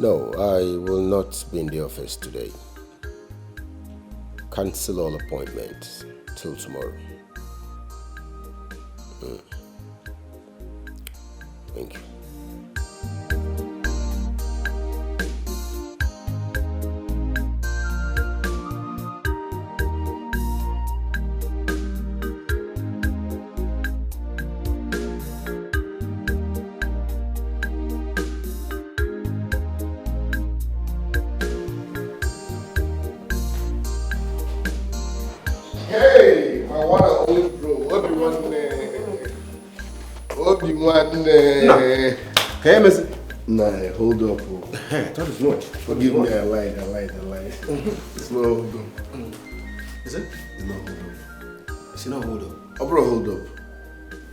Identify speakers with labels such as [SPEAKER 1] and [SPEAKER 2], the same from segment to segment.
[SPEAKER 1] No, I will not be in the office today. Cancel all appointments till tomorrow. Thank you.
[SPEAKER 2] Hey, my one and only bro. What do you want? What do you want?
[SPEAKER 3] Hey, Miss.
[SPEAKER 2] Nah, hold up. Oh.
[SPEAKER 3] I thought it's not.
[SPEAKER 2] Forgive me, I lied. It's not hold up.
[SPEAKER 3] Is it?
[SPEAKER 2] It's not hold up.
[SPEAKER 3] It's not hold up.
[SPEAKER 2] Oh, bro, hold up.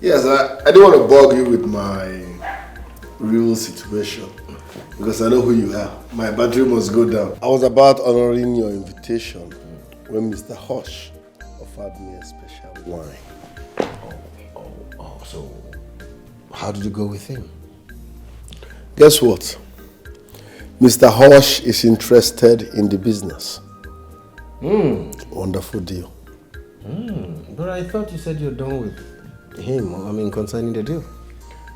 [SPEAKER 2] Yes, I don't want to bug you with my real situation because I know who you are. My battery must go down. I was about honoring your invitation when Mr. Hush offered me a special wine.
[SPEAKER 3] So how did you go with him?
[SPEAKER 2] Guess what? Mr. Hush is interested in the business. Wonderful deal.
[SPEAKER 3] But I thought you said you're done with him, concerning the deal.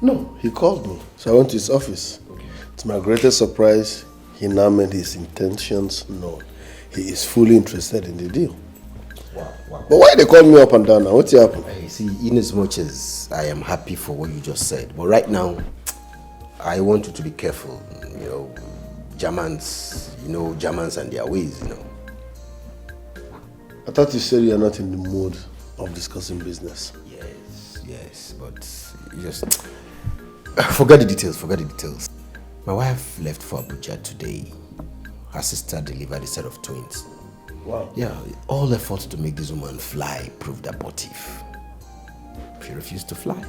[SPEAKER 2] No, he called me. So I went to his office.
[SPEAKER 3] Okay.
[SPEAKER 2] To my greatest surprise, he now made his intentions known. He is fully interested in the deal.
[SPEAKER 3] Wow.
[SPEAKER 2] But why they call me up and down now? What's happened?
[SPEAKER 3] Hey, see, in as much as I am happy for what you just said, but right now, I want you to be careful. Germans and their ways,
[SPEAKER 2] I thought you said you are not in the mood of discussing business.
[SPEAKER 3] Yes, but just forget the details. My wife left for Abuja today. Her sister delivered a set of twins.
[SPEAKER 2] Wow.
[SPEAKER 3] Yeah, all efforts to make this woman fly proved abortive. She refused to fly.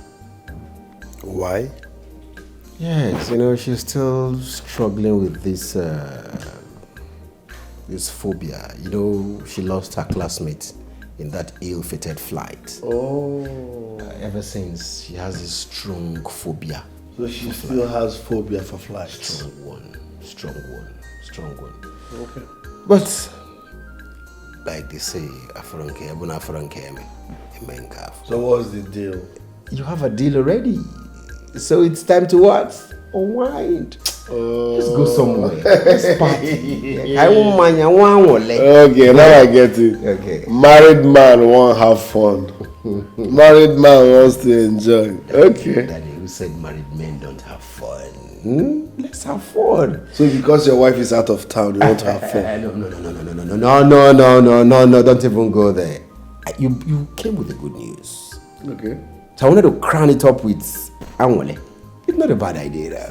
[SPEAKER 2] Why?
[SPEAKER 3] Yes, she's still struggling with this phobia. She lost her classmate in that ill-fated flight.
[SPEAKER 2] Oh.
[SPEAKER 3] Ever since, she has this strong phobia.
[SPEAKER 2] So she still has phobia for flights?
[SPEAKER 3] Strong one.
[SPEAKER 2] Okay.
[SPEAKER 3] But, like they say,
[SPEAKER 2] so what's the deal?
[SPEAKER 3] you have a deal already. So it's time to what? Unwind. Let's go somewhere. Let's party. I won't mind. I want one.
[SPEAKER 2] Okay, now I get it.
[SPEAKER 3] Okay.
[SPEAKER 2] Married man won't have fun. Married man wants to enjoy. Okay.
[SPEAKER 3] Daddy, who said married men don't have fun? Let's have fun.
[SPEAKER 2] So because your wife is out of town, you want to have fun?
[SPEAKER 3] No, don't even go there. You came with the good news.
[SPEAKER 2] Okay.
[SPEAKER 3] So I wanted to crown it up with Anwale. It's not a bad idea.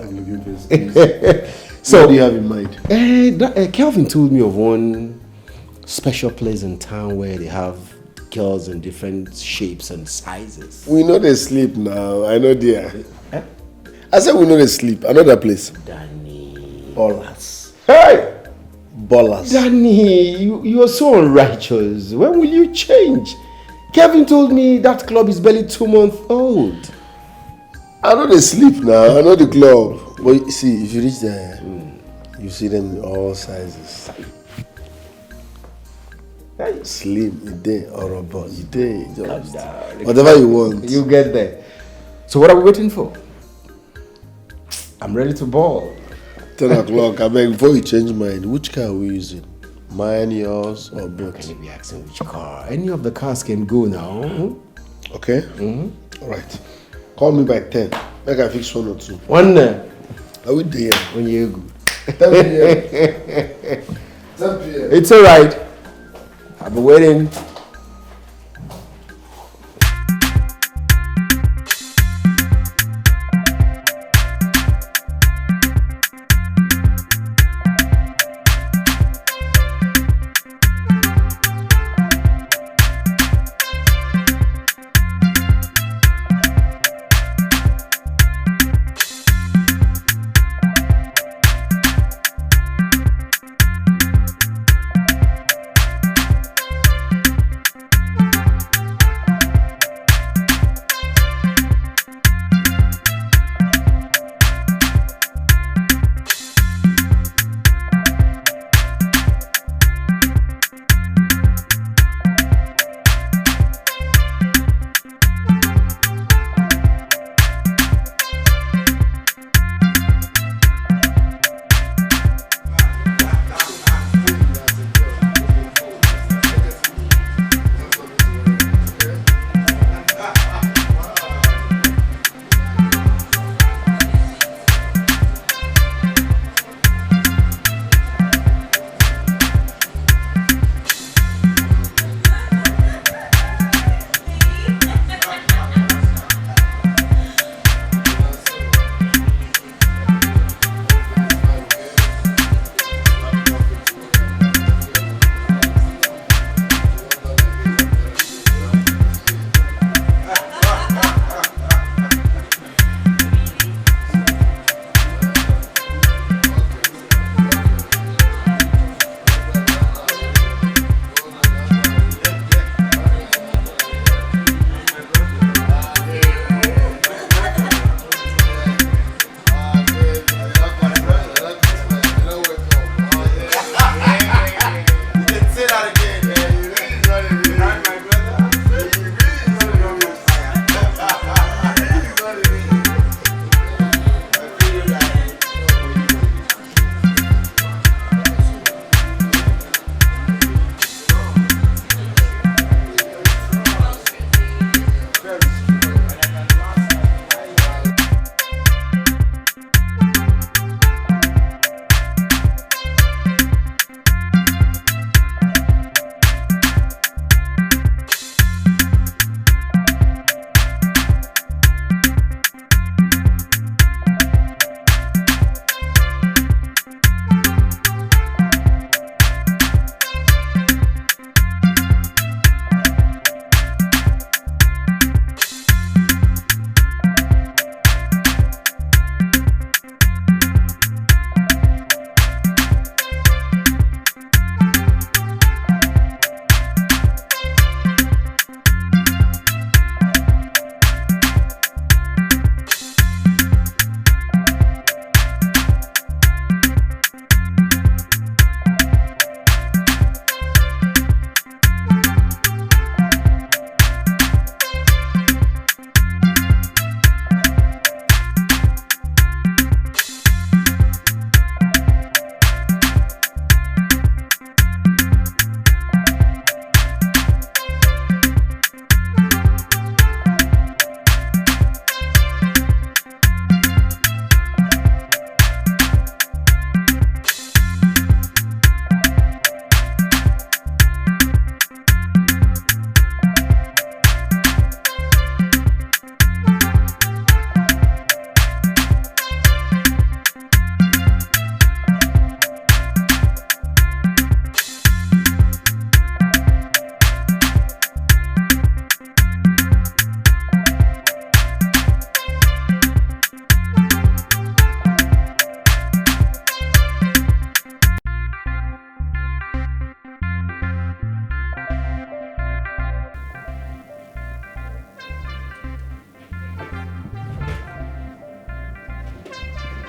[SPEAKER 2] So what do you have in mind?
[SPEAKER 3] Kelvin told me of one special place in town where they have girls in different shapes and sizes.
[SPEAKER 2] We know they sleep now. I know they are. I said we know they sleep. Another place.
[SPEAKER 3] Danny.
[SPEAKER 2] Ballers.
[SPEAKER 3] Hey!
[SPEAKER 2] Ballers.
[SPEAKER 3] Danny, you are so unrighteous. When will you change? Kevin told me that club is barely 2 months old.
[SPEAKER 2] I know they sleep now. I know the club. But you see, if you reach there, you see them in all sizes. Slim, you day, or robot, you day. Whatever you want.
[SPEAKER 3] You get there. So what are we waiting for? I'm ready to ball.
[SPEAKER 2] 10 o'clock. I beg, before you change mind, which car are we using? Mine, yours, or both?
[SPEAKER 3] Can you be asking which car? Any of the cars can go now.
[SPEAKER 2] Okay? All right. Call me by 10. Make I fix 1 or 2.
[SPEAKER 3] One.
[SPEAKER 2] Are we there?
[SPEAKER 3] When you go.
[SPEAKER 2] 10 p.m. 10 p.m.
[SPEAKER 3] It's alright. I'll be waiting.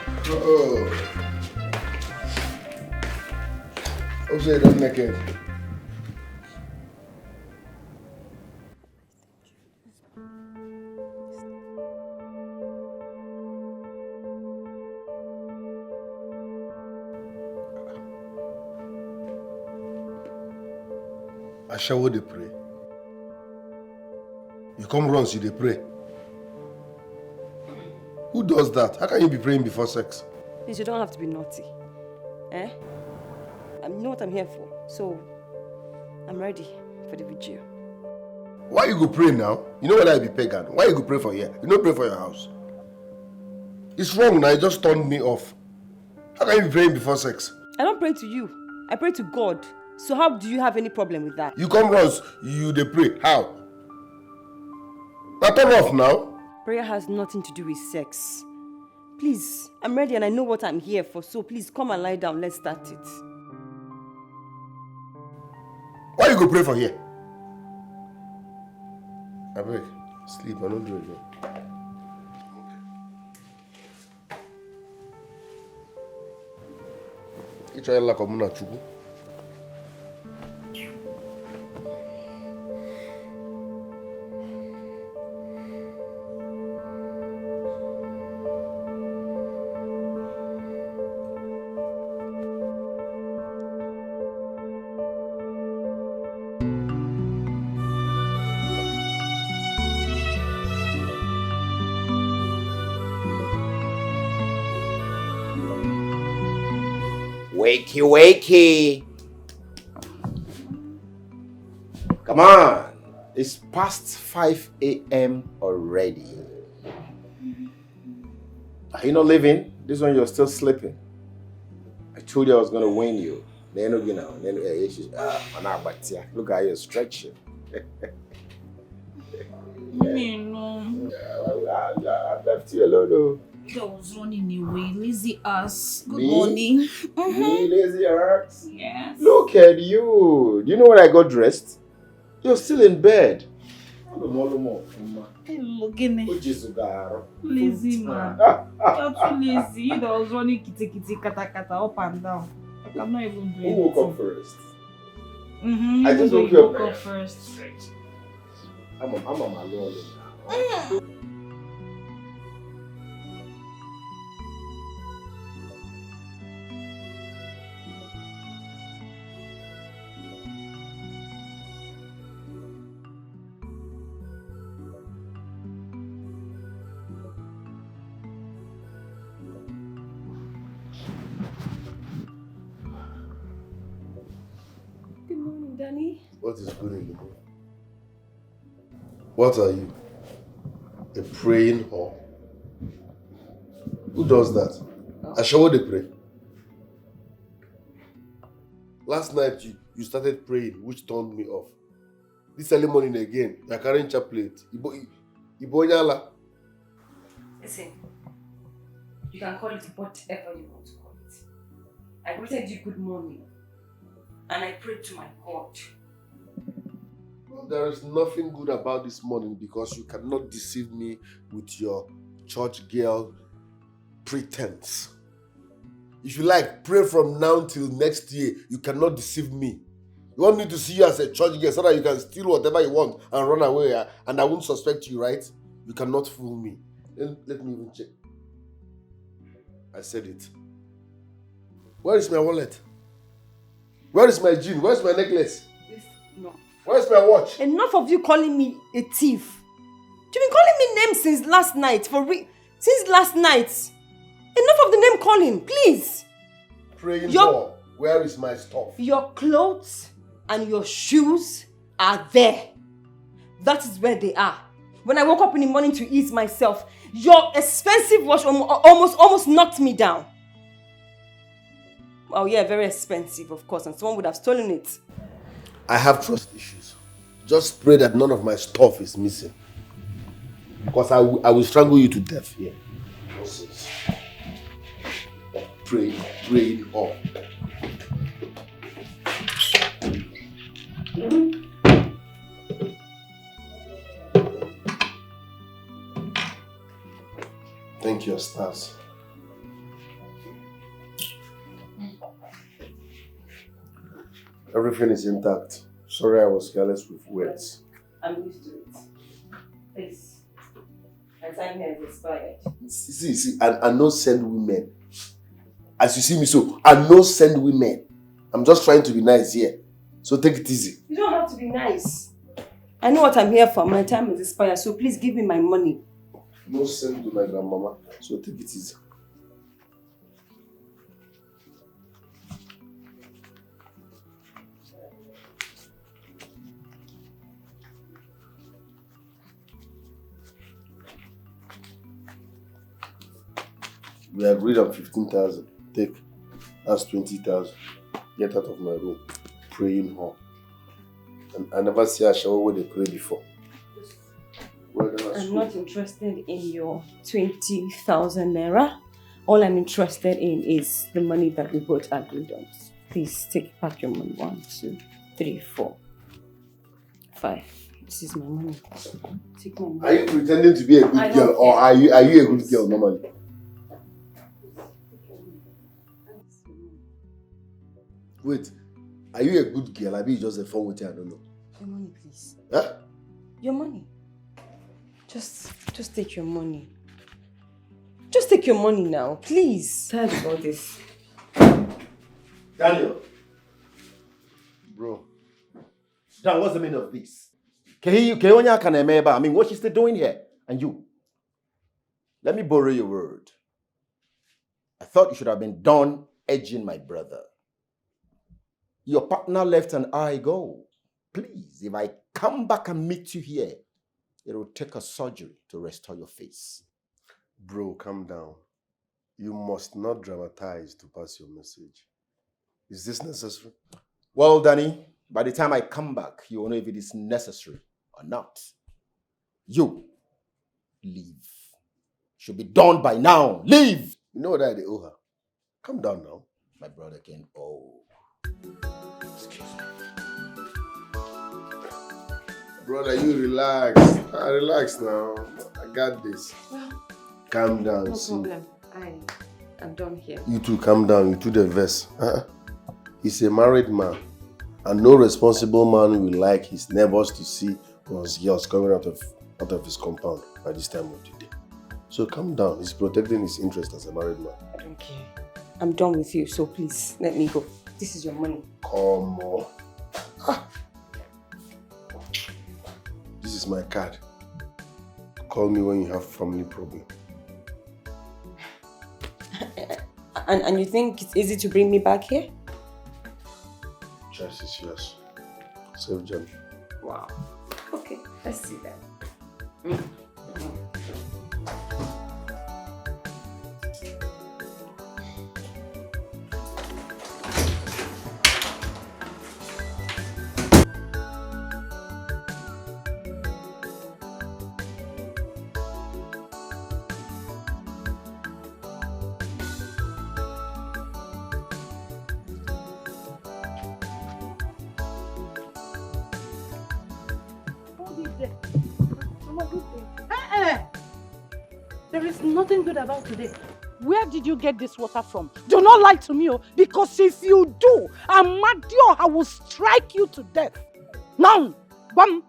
[SPEAKER 2] Oh. Hope so you don't make it. Ashawo dey pray. You come runs, you dey pray. Who does that? How can you be praying before sex?
[SPEAKER 4] Please, you don't have to be naughty. Eh? I know what I'm here for, so I'm ready for the vigil.
[SPEAKER 2] Why you go pray now? You know whether I be pagan. Why you go pray for here? You don't pray for your house. It's wrong now, it just turned me off. How can you be praying before sex?
[SPEAKER 4] I don't pray to you. I pray to God. So how do you have any problem with that?
[SPEAKER 2] You come runs, you dey pray. How? Now turn off now.
[SPEAKER 4] Prayer has nothing to do with sex. Please, I'm ready and I know what I'm here for, so please come and lie down. Let's start it.
[SPEAKER 2] Why you go pray for here? I beg, sleep, I don't do it again. You try like a muna chuku.
[SPEAKER 3] Wakey, wakey. Come on. It's past 5 a.m. already. Are you not leaving? This one you're still sleeping. I told you I was going to win you. Look how you're stretching.
[SPEAKER 5] No.
[SPEAKER 3] I left you alone though.
[SPEAKER 5] I was running away, lazy ass. Good
[SPEAKER 3] Me?
[SPEAKER 5] morning.
[SPEAKER 3] Me, lazy ass?
[SPEAKER 5] Yes.
[SPEAKER 3] Look at you. Do you know when I got dressed? You're still in bed.
[SPEAKER 5] Hey, looking at lazy man. You're too lazy. You that was running kitty kata kata up and down. Like, I'm not even doing
[SPEAKER 3] Who woke up first?
[SPEAKER 5] Mm-hmm.
[SPEAKER 3] I just woke you
[SPEAKER 5] up
[SPEAKER 3] up
[SPEAKER 5] first.
[SPEAKER 3] I'm on my alone now.
[SPEAKER 4] Good morning, Danny.
[SPEAKER 2] What is good in the morning? What are you? A praying whore? Who does that? Ashawo dey pray. Last night you started praying, which turned me off. This early morning again, you're carrying chaplet. Ibonyala.
[SPEAKER 4] Listen, you can call it whatever you want to call it. I greeted you good morning. And I prayed to my God.
[SPEAKER 2] Well, there is nothing good about this morning because you cannot deceive me with your church girl pretense. If you like, pray from now till next year. You cannot deceive me. You want me to see you as a church girl so that you can steal whatever you want and run away and I won't suspect you, right? You cannot fool me. Let me even check. I said it. Where is my wallet? Where is my jean? Where's my necklace?
[SPEAKER 4] No.
[SPEAKER 2] Where's my watch?
[SPEAKER 4] Enough of you calling me a thief. You've been calling me names since last night. Since last night. Enough of the name calling, please.
[SPEAKER 2] Praying for. Where is my stuff?
[SPEAKER 4] Your clothes and your shoes are there. That is where they are. When I woke up in the morning to ease myself, your expensive watch almost knocked me down. Oh yeah, very expensive, of course, and someone would have stolen it.
[SPEAKER 2] I have trust issues. Just pray that none of my stuff is missing. Because I will strangle you to death here. Nonsense. Praying all. Thank you, stars. Everything is intact. Sorry I was careless with words.
[SPEAKER 4] I'm used to it. Please. My time has expired.
[SPEAKER 2] See, I no send women. As you see me so, I no send women. I'm just trying to be nice here. So take it easy.
[SPEAKER 4] You don't have to be nice. I know what I'm here for. My time is expired, so please give me my money.
[SPEAKER 2] No send to my grandmama, so take it easy. We agreed on 15,000. Take. That's 20,000. Get out of my room. Praying hall. And I never see a shower where they pray before.
[SPEAKER 4] I'm not interested in your 20,000 naira. All I'm interested in is the money that we both agreed on. Please take back your money. 1, 2, 3, 4, 5. This is my money. Take my money.
[SPEAKER 2] Are you pretending to be a good girl or are you a good girl normally? Wait, are you a good girl? I mean, just a phone with you, I don't know.
[SPEAKER 4] Your money, please.
[SPEAKER 2] Huh?
[SPEAKER 4] Your money. Just take your money. Just take your money now, please. Tired about this.
[SPEAKER 2] Daniel.
[SPEAKER 3] Bro. Dan, what's the meaning of this? I mean, what's she still doing here? And you? Let me borrow your word. I thought you should have been done edging my brother. Your partner left and I go. Please, if I come back and meet you here, it will take a surgery to restore your face.
[SPEAKER 2] Bro, calm down. You must not dramatize to pass your message. Is this necessary?
[SPEAKER 3] Well, Danny, by the time I come back, you will know if it is necessary or not. You, leave. Should be done by now. Leave!
[SPEAKER 2] You know what I owe her. Calm down now.
[SPEAKER 3] My brother can owe. Excuse me.
[SPEAKER 2] Brother, you relax. Relax now. I got this. Calm down.
[SPEAKER 4] No problem. I'm done here.
[SPEAKER 2] You two calm down. You two the verse. He's a married man. And no responsible man will like his neighbors to see his girls coming out of his compound by this time of the day. So calm down. He's protecting his interest as a married man.
[SPEAKER 4] I don't care. I'm done with you, so please let me go. This is your money.
[SPEAKER 2] Come on. This is my card. Call me when you have family problem.
[SPEAKER 4] And you think it's easy to bring me back here?
[SPEAKER 2] Choice is yours. Safe journey.
[SPEAKER 4] Wow. Okay, let's see that.
[SPEAKER 6] There is nothing good about today. Where did you get this water from? Do not lie to me, because if you do, Amadio, I will strike you to death. Now, bam.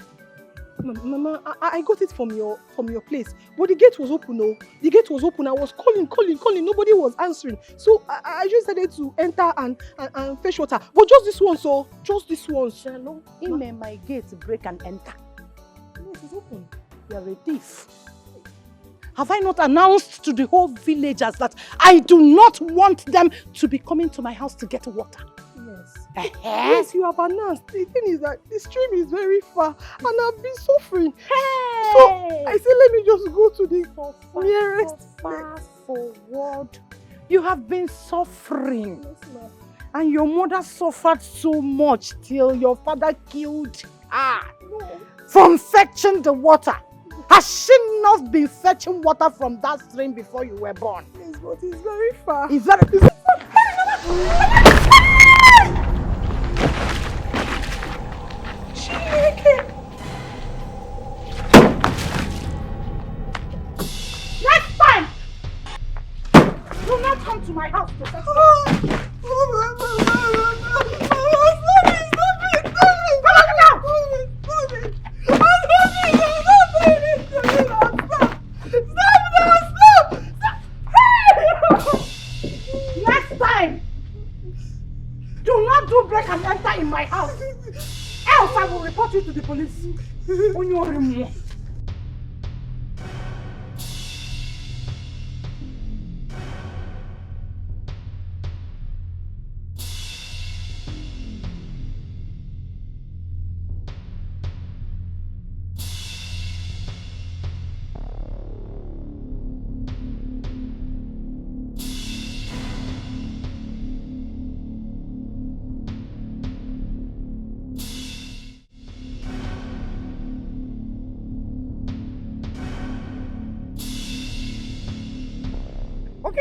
[SPEAKER 7] Mama, I got it from your place, but the gate was open. The gate was open. I was calling. Nobody was answering. So I just decided to enter and fetch water. But just this one, just this one.
[SPEAKER 6] Hello, my gate break and enter.
[SPEAKER 7] Yes, it's open.
[SPEAKER 6] You are a thief. Have I not announced to the whole villagers that I do not want them to be coming to my house to get water?
[SPEAKER 7] Yes. Yes, you have announced. The thing is that the stream is very far and I've been suffering.
[SPEAKER 6] Hey!
[SPEAKER 7] So I said, let me just go to the nearest.
[SPEAKER 6] Fast forward. You have been suffering.
[SPEAKER 7] Yes, ma'am.
[SPEAKER 6] And your mother suffered so much till your father killed her.
[SPEAKER 7] No.
[SPEAKER 6] From fetching the water. Has she not been fetching water from that stream before you were born?
[SPEAKER 7] Yes, but it's very far.
[SPEAKER 6] It's very far. Next time, do not come to my house to fetch water. not do break and enter in my house. Else I will report you to the police. On your remote.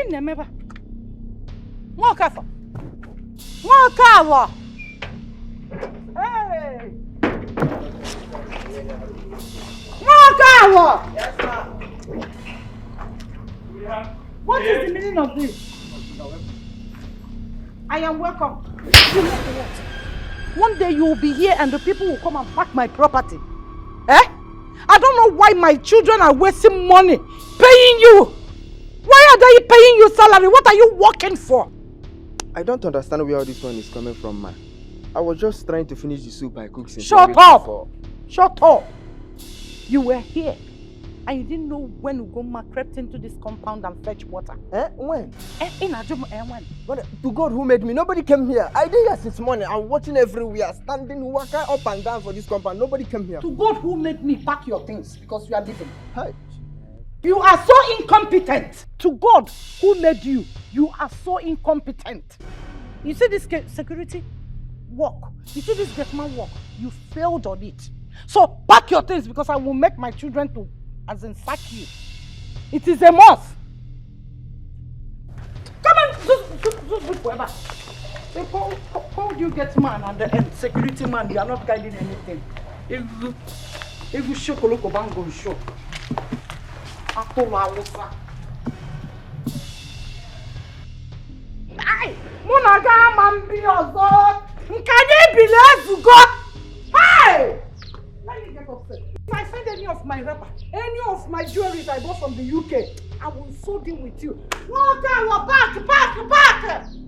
[SPEAKER 6] Never. Walk up. Walk up. Hey. Walk up. Yes, sir. What is the meaning of this? I am welcome. One day you will be here and the people will come and pack my property. Eh? I don't know why my children are wasting money paying you. Why are they paying you salary? What are you working for?
[SPEAKER 8] I don't understand where all this one is coming from, man. I was just trying to finish the soup I cooked since.
[SPEAKER 6] Shut up! Shut up! You were here and you didn't know when Ugoma crept into this compound and fetch water.
[SPEAKER 8] Eh? When?
[SPEAKER 6] When?
[SPEAKER 8] But to God who made me, nobody came here. I did here since morning. I'm watching everywhere, standing, walking up and down for this compound. Nobody came here.
[SPEAKER 6] To God who made me pack your things because you are leaving.
[SPEAKER 8] Hi.
[SPEAKER 6] You are so incompetent. To God who made you, you are so incompetent. You see this security work, you see this gateman work, you failed on it. So pack your things because I will make my children to, as in, sack you. It is a must. Come on, just look forever. They called you gateman and the security man, you are not guiding anything. If you show Koloko Bango, show. Hey, Munaga Mambiozo, Nkanye Bilezugo. Hey! Let me get upset. If I send any of my wrapper, any of my jewelry I bought from the UK, I will so deal with you. Walk back.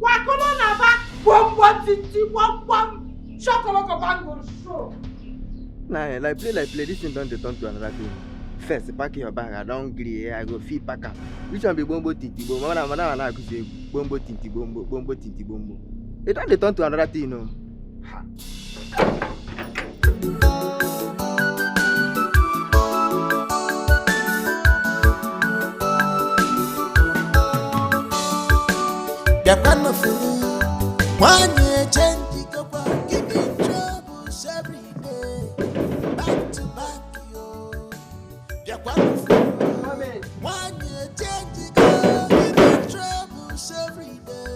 [SPEAKER 6] Wakolona back. Bum. Chocolate bangle show.
[SPEAKER 8] Nah, like play. This thing don't turn to another thing. First, pack your bag. I don't agree. I go feed packer. Which one be bombo tinti bombo? Madam, I go say bombo tinti bombo. It don't turn to another thing, no.
[SPEAKER 9] Yakana furu, wanye change kapa, giving troubles every day, back to back yo. Yakana furu, wanye change kapa, giving troubles every day,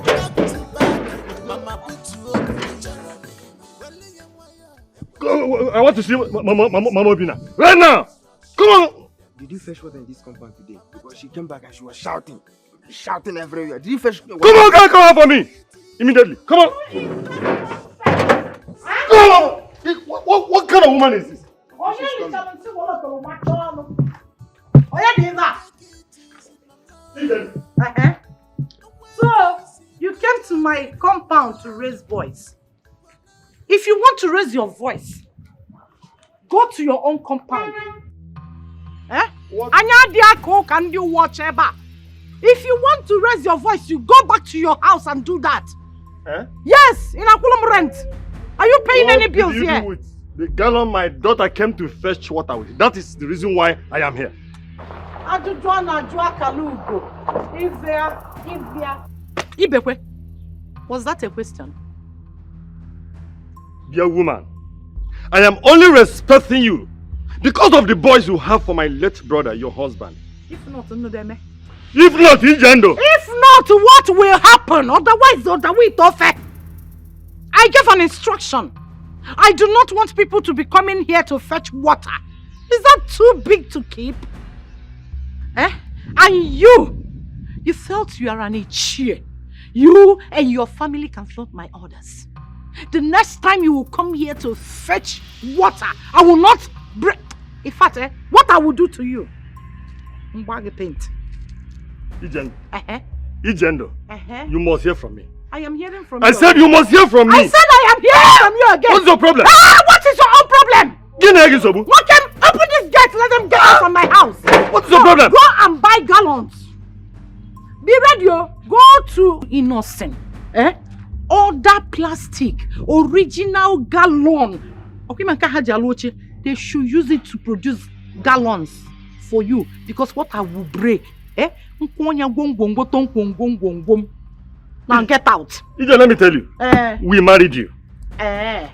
[SPEAKER 9] back to back. Mama put you up in
[SPEAKER 10] the I want to see Mama Bina right now. Come on.
[SPEAKER 8] Did you fetch water in this compound today? Because she came back and she was shouting everywhere. Did you fetch water?
[SPEAKER 10] Come on, guys, come out for me immediately. Come on. Come on. What kind of woman is this?
[SPEAKER 6] So, you came to my compound to raise voice. If you want to raise your voice, go to your own compound. Can you watch ever? If you want to raise your voice, you go back to your house and do that. Yes, in Akulum rent. Are you paying any bills here?
[SPEAKER 10] Do with the gallon my daughter came to fetch water with? That is the reason why I am here.
[SPEAKER 6] Ibekwe, was that a question?
[SPEAKER 10] Dear woman, I am only respecting you because of the boys you have for my late brother, your husband.
[SPEAKER 6] If not, Nudeme.
[SPEAKER 10] If not, Igendo.
[SPEAKER 6] If not, what will happen? Otherwise, I gave an instruction. I do not want people to be coming here to fetch water. Is that too big to keep? And you felt you are an ichie. You and your family can float my orders. The next time you will come here to fetch water, I will not break. In fact, what I will do to you? Mbagi paint.
[SPEAKER 10] Igendo, you must hear from me.
[SPEAKER 6] I am hearing from you.
[SPEAKER 10] I said you must hear from me.
[SPEAKER 6] I said I am hearing from you again.
[SPEAKER 10] What's your problem?
[SPEAKER 6] What is your own problem?
[SPEAKER 10] What
[SPEAKER 6] can open this gate, let them get out from my house.
[SPEAKER 10] What's your problem?
[SPEAKER 6] Go and buy gallons. Be ready, go to Innocent. Order plastic, original gallon. Okay, they should use it to produce gallons for you because water will break. Now get out.
[SPEAKER 10] Let me tell you. We married you.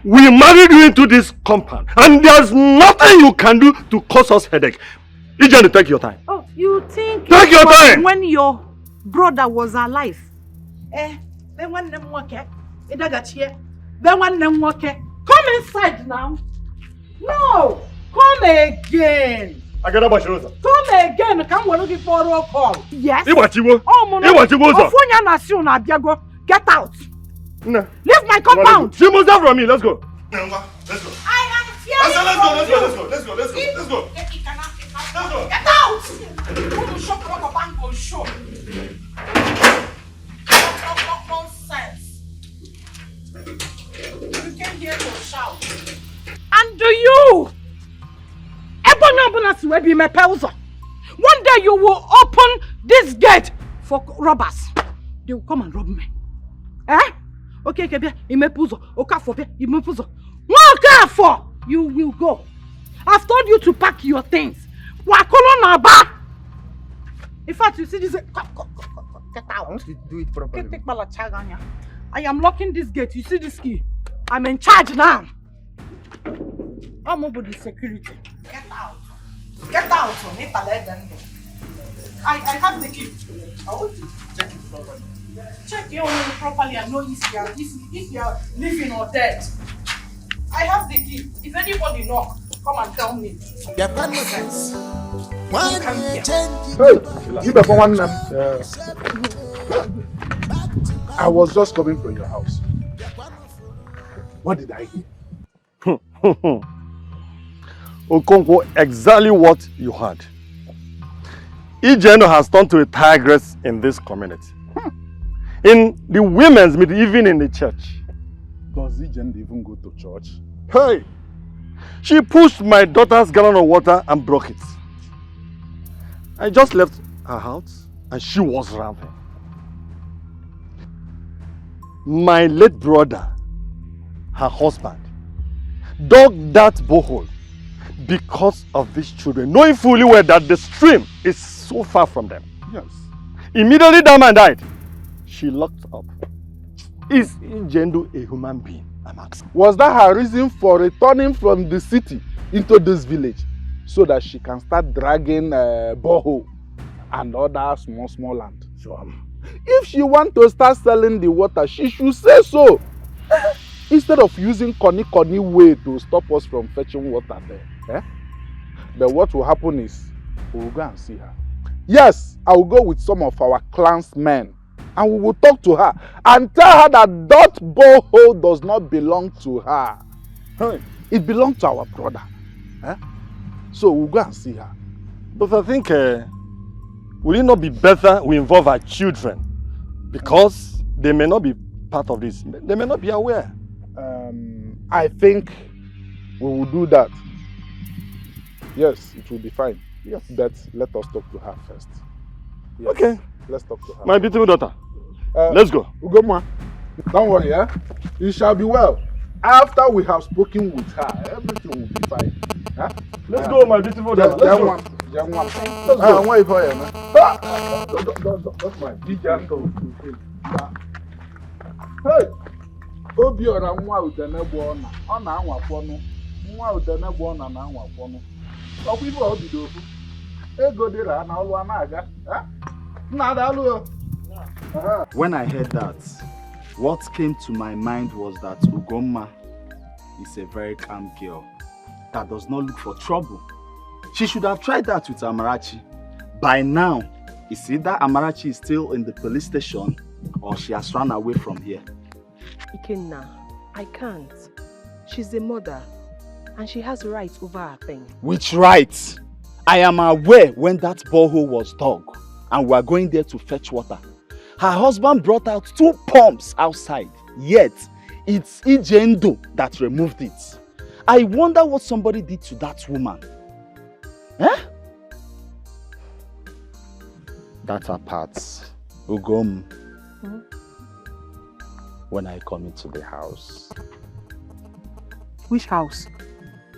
[SPEAKER 10] We married you into this compound, and there's nothing you can do to cause us headache. Ijane, take your time.
[SPEAKER 6] Oh, you think
[SPEAKER 10] take your time
[SPEAKER 6] when your brother was alive? Then one them work. Then one them work. Come inside now. No, come again.
[SPEAKER 10] I got about you.
[SPEAKER 6] Come again. Come one looking for a call. Yes. Get out.
[SPEAKER 10] No.
[SPEAKER 6] Leave my compound.
[SPEAKER 10] She moves out from me. Let's go.
[SPEAKER 6] Let's go. I am fearing
[SPEAKER 10] Let's go.
[SPEAKER 6] Get out. Show. Nonsense. You came here to shout. And do you? One day you will open this gate for robbers. They will come and rob me. Okay, you will go. I've told you to pack your things. In fact, you see this. Get out.
[SPEAKER 8] Do it properly.
[SPEAKER 6] I am locking this gate. You see this key? I'm in charge now. I'm over the security. Get out. Get out. I have the key. I want to check it properly. Check your own properly and know if you are living or dead. I have the key. If anybody knock, come and tell me.
[SPEAKER 11] Hey, give up one name. I was just coming from your house. What did I hear?
[SPEAKER 10] Okonkwo, exactly what you heard. Ijeno has turned to a tigress in this community. In the women's meeting, even in the church.
[SPEAKER 11] Does Ijeno even go to church?
[SPEAKER 10] Hey! She pushed my daughter's gallon of water and broke it. I just left her house and she was rampant. My late brother, her husband, dug that borehole because of these children, knowing fully well that the stream is so far from them.
[SPEAKER 11] Yes.
[SPEAKER 10] Immediately that man died. She locked up. Is Ijendo a human being? I'm asking.
[SPEAKER 11] Was that her reason for returning from the city into this village so that she can start dragging borehole and other small land?
[SPEAKER 10] Sure.
[SPEAKER 11] If she wants to start selling the water, she should say so. Instead of using Connie way to stop us from fetching water there. But what will happen is, we will go and see her. Yes, I will go with some of our clansmen and we will talk to her and tell her that that borehole does not belong to her. It belongs to our brother. So we'll go and see her.
[SPEAKER 10] But I think, will it not be better we involve our children? Because they may not be part of this. They may not be aware.
[SPEAKER 11] I think we will do that. Yes, it will be fine. Yes. But let us talk to her first. Yes. Okay. Let's talk to her.
[SPEAKER 10] My beautiful daughter. Let's go.
[SPEAKER 11] Ugoma, don't worry, you shall be well. After we have spoken with her, everything will be fine.
[SPEAKER 10] Let's go, my beautiful daughter. Let's go.
[SPEAKER 11] Let's go. Wait for you, man. That's my DJ. Hey! Obiora nwa udene bụ ọna. Ọ na-anwakwanụ. Nwa udene bụ ọna na-anwakwanụ. Ọkwa ife ọ bido ofu. Ego dịra na ọlụ a na-aga. Nna adalụ.
[SPEAKER 12] When I heard that, what came to my mind was that Ugomma is a very calm girl that does not look for trouble. She should have tried that with Amarachi. By now, it's either Amarachi is still in the police station or she has run away from here.
[SPEAKER 7] Ikenna, I can't. She's a mother and she has rights over her thing.
[SPEAKER 12] Which rights? I am aware when that borehole was dug and we are going there to fetch water. Her husband brought out 2 pumps outside, yet it's Ijendo that removed it. I wonder what somebody did to that woman. Eh? That apart, Ugom, when I come into the house.
[SPEAKER 6] Which house?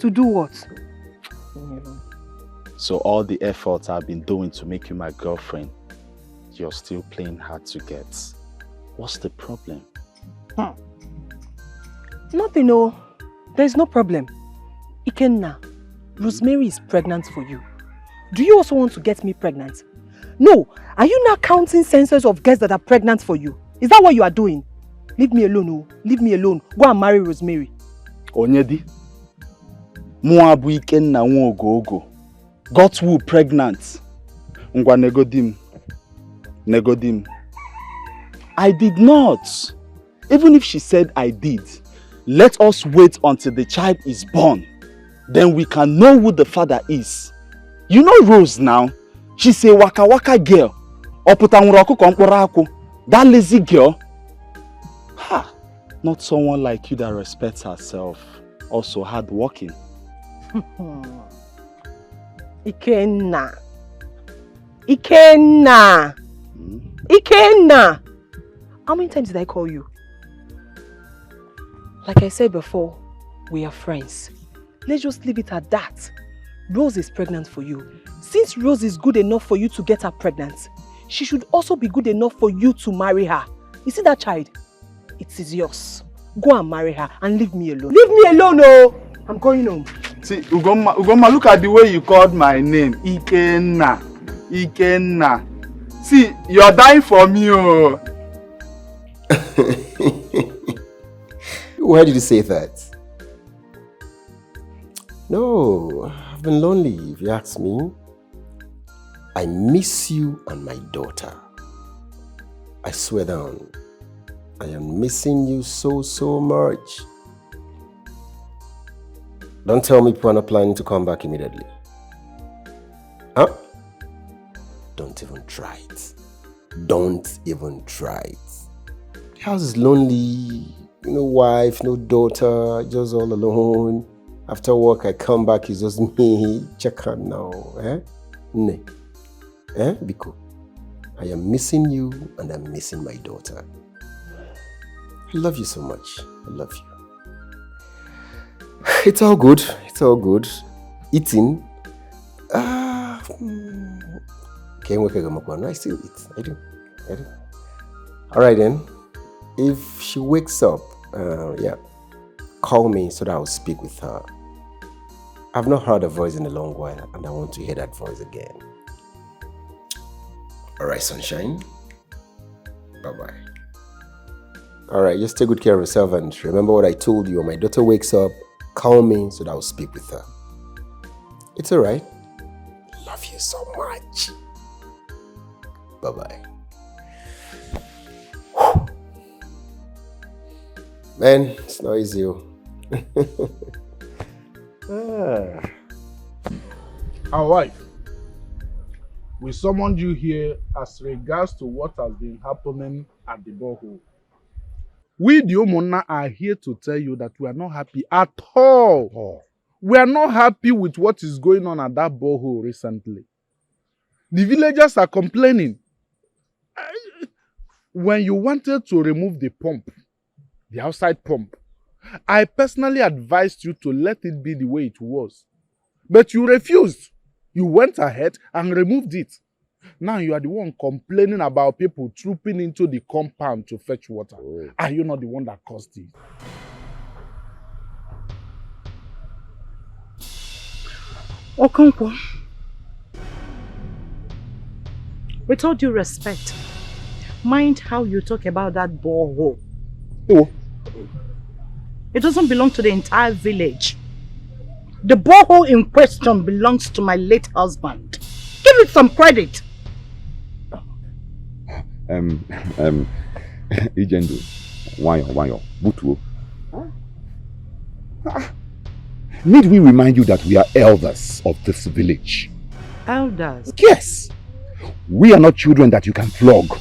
[SPEAKER 6] To do what?
[SPEAKER 12] So all the efforts I've been doing to make you my girlfriend, you're still playing hard to get. What's the problem?
[SPEAKER 6] Nothing, no. There's no problem. Ikenna, Rosemary is pregnant for you. Do you also want to get me pregnant? No. Are you now counting census of girls that are pregnant for you? Is that what you are doing? Leave me alone, oh. Leave me alone. Go and marry Rosemary.
[SPEAKER 12] Onyedi, Muabu Ikenna Nwogogo got who pregnant? Ngwa negodim. Negodim. I did not. Even if she said I did, let us wait until the child is born. Then we can know who the father is. You know Rose now? She's a waka waka girl. That lazy girl. Ha! Not someone like you that respects herself. Also hardworking.
[SPEAKER 6] Ikenna. Ikenna. Ikenna. How many times did I call you? Like I said before, we are friends. Let's just leave it at that. Rose is pregnant for you. Since Rose is good enough for you to get her pregnant, she should also be good enough for you to marry her. You see that child? It is yours. Go and marry her and leave me alone. Leave me alone, oh! I'm going home.
[SPEAKER 12] See, Ugoma, look at the way you called my name. Ikenna. Ikenna. See, you're dying for me, oh.
[SPEAKER 1] Why did you say that? No, I've been lonely, if you ask me. I miss you and my daughter. I swear down, I am missing you so much. Don't tell me people are not planning to come back immediately. Huh? Don't even try it. Don't even try it. The house is lonely. No wife, no daughter, just all alone. After work, I come back, it's just me. Check out now. Eh? Ne. Eh, Biko? I am missing you and I'm missing my daughter. I love you so much. I love you. It's all good. It's all good. Eating. I still eat. I do. All right then. If she wakes up, call me so that I'll speak with her. I've not heard her voice in a long while and I want to hear that voice again. All right, sunshine. Bye-bye. All right, just take good care of yourself and remember what I told you. When my daughter wakes up, call me so that I'll speak with her. It's all right. Love you so much. Bye-bye. Man, it's not easy.
[SPEAKER 11] Our wife, we summoned you here as regards to what has been happening at the borehole. We, the Omona, are here to tell you that we are not happy at all. Oh. We are not happy with what is going on at that borehole recently. The villagers are complaining. When you wanted to remove the pump, the outside pump, I personally advised you to let it be the way it was. But you refused. You went ahead and removed it. Now you are the one complaining about people trooping into the compound to fetch water. Oh. Are you not the one that caused it?
[SPEAKER 6] Okonkwo, with all due respect, mind how you talk about that borehole.
[SPEAKER 11] Oh.
[SPEAKER 6] It doesn't belong to the entire village. The borehole in question belongs to my late husband. Give it some credit.
[SPEAKER 13] Ijendo, Wanyo, Butuo. Need we remind you that we are elders of this village?
[SPEAKER 6] Elders?
[SPEAKER 13] Yes. We are not children that you can flog.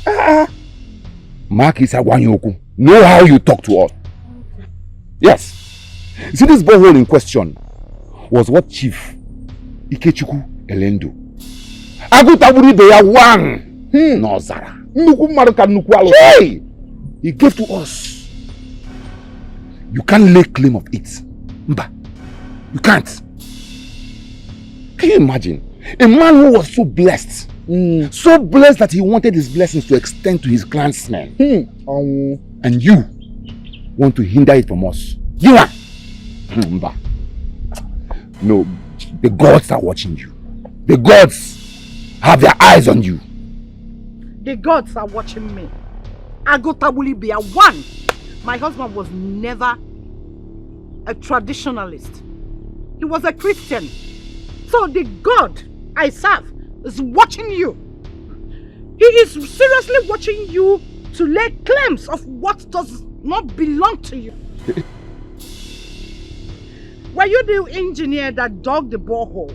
[SPEAKER 13] Mark is a wanyoku. Know how you talk to us. Yes. See, this borehole in question was what Chief Ikechukwu Elendo Agutaburi Beya one. No, Zara. Hey! He gave to us. You can't lay claim of it. Mba. You can't. Can you imagine? A man who was so blessed. So blessed that he wanted his blessings to extend to his clansmen. And you want to hinder it from us. You are. Mba. No, the gods are watching you. The gods have their eyes on you.
[SPEAKER 6] The gods are watching me. Agotabuli Bia one. My husband was never a traditionalist. He was a Christian. So the God I serve is watching you. He is seriously watching you to lay claims of what does not belong to you. Were you the engineer that dug the borehole?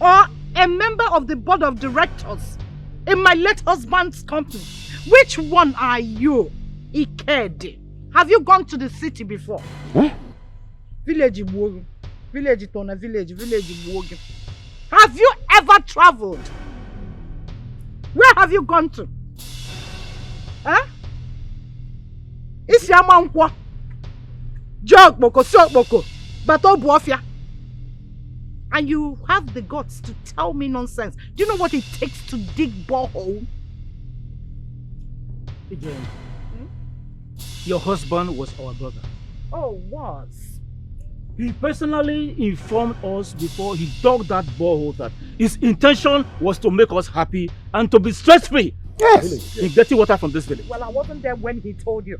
[SPEAKER 6] Or a member of the board of directors in my late husband's company? Which one are you, Ikedi? Have you gone to the city before? Village Iwogi. Village Tona, village Iwogi. Have you ever traveled? Where have you gone to? Isiamankwa. Jog boko, sok boko. Bato buofia. And you have the guts to tell me nonsense. Do you know what it takes to dig borehole?
[SPEAKER 14] Again, your husband was our brother.
[SPEAKER 6] Oh, was?
[SPEAKER 14] He personally informed us before he dug that borehole that his intention was to make us happy and to be stress-free.
[SPEAKER 6] Yes.
[SPEAKER 14] In getting water from this village.
[SPEAKER 6] Well, I wasn't there when he told you.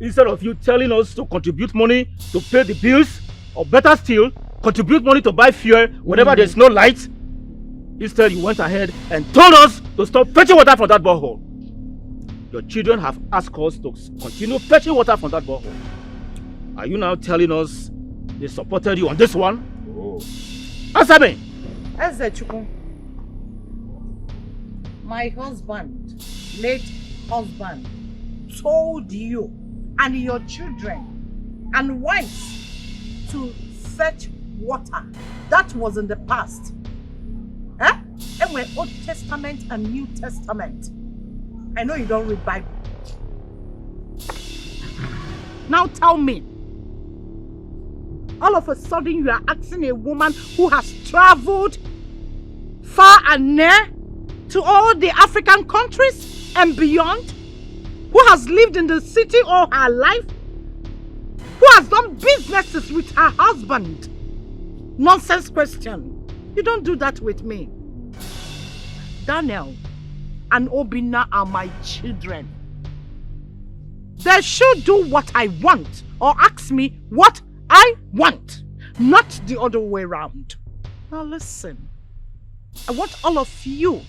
[SPEAKER 14] Instead of you telling us to contribute money to pay the bills, or better still, contribute money to buy fuel whenever there's no light, instead you went ahead and told us to stop fetching water from that borehole. Your children have asked us to continue fetching water from that borehole. Are you now telling us they supported you on this one? Answer me!
[SPEAKER 6] Ezechukwu, my husband, late husband, told you and your children and wives to fetch water. That was in the past. And we're Old Testament and New Testament. I know you don't read Bible. Now tell me, all of a sudden you are asking a woman who has traveled far and near to all the African countries and beyond, who has lived in the city all her life, who has done businesses with her husband. Nonsense question. You don't do that with me. Daniel and Obinna are my children. They should do what I want or ask me what I want, not the other way around. Now listen, I want all of you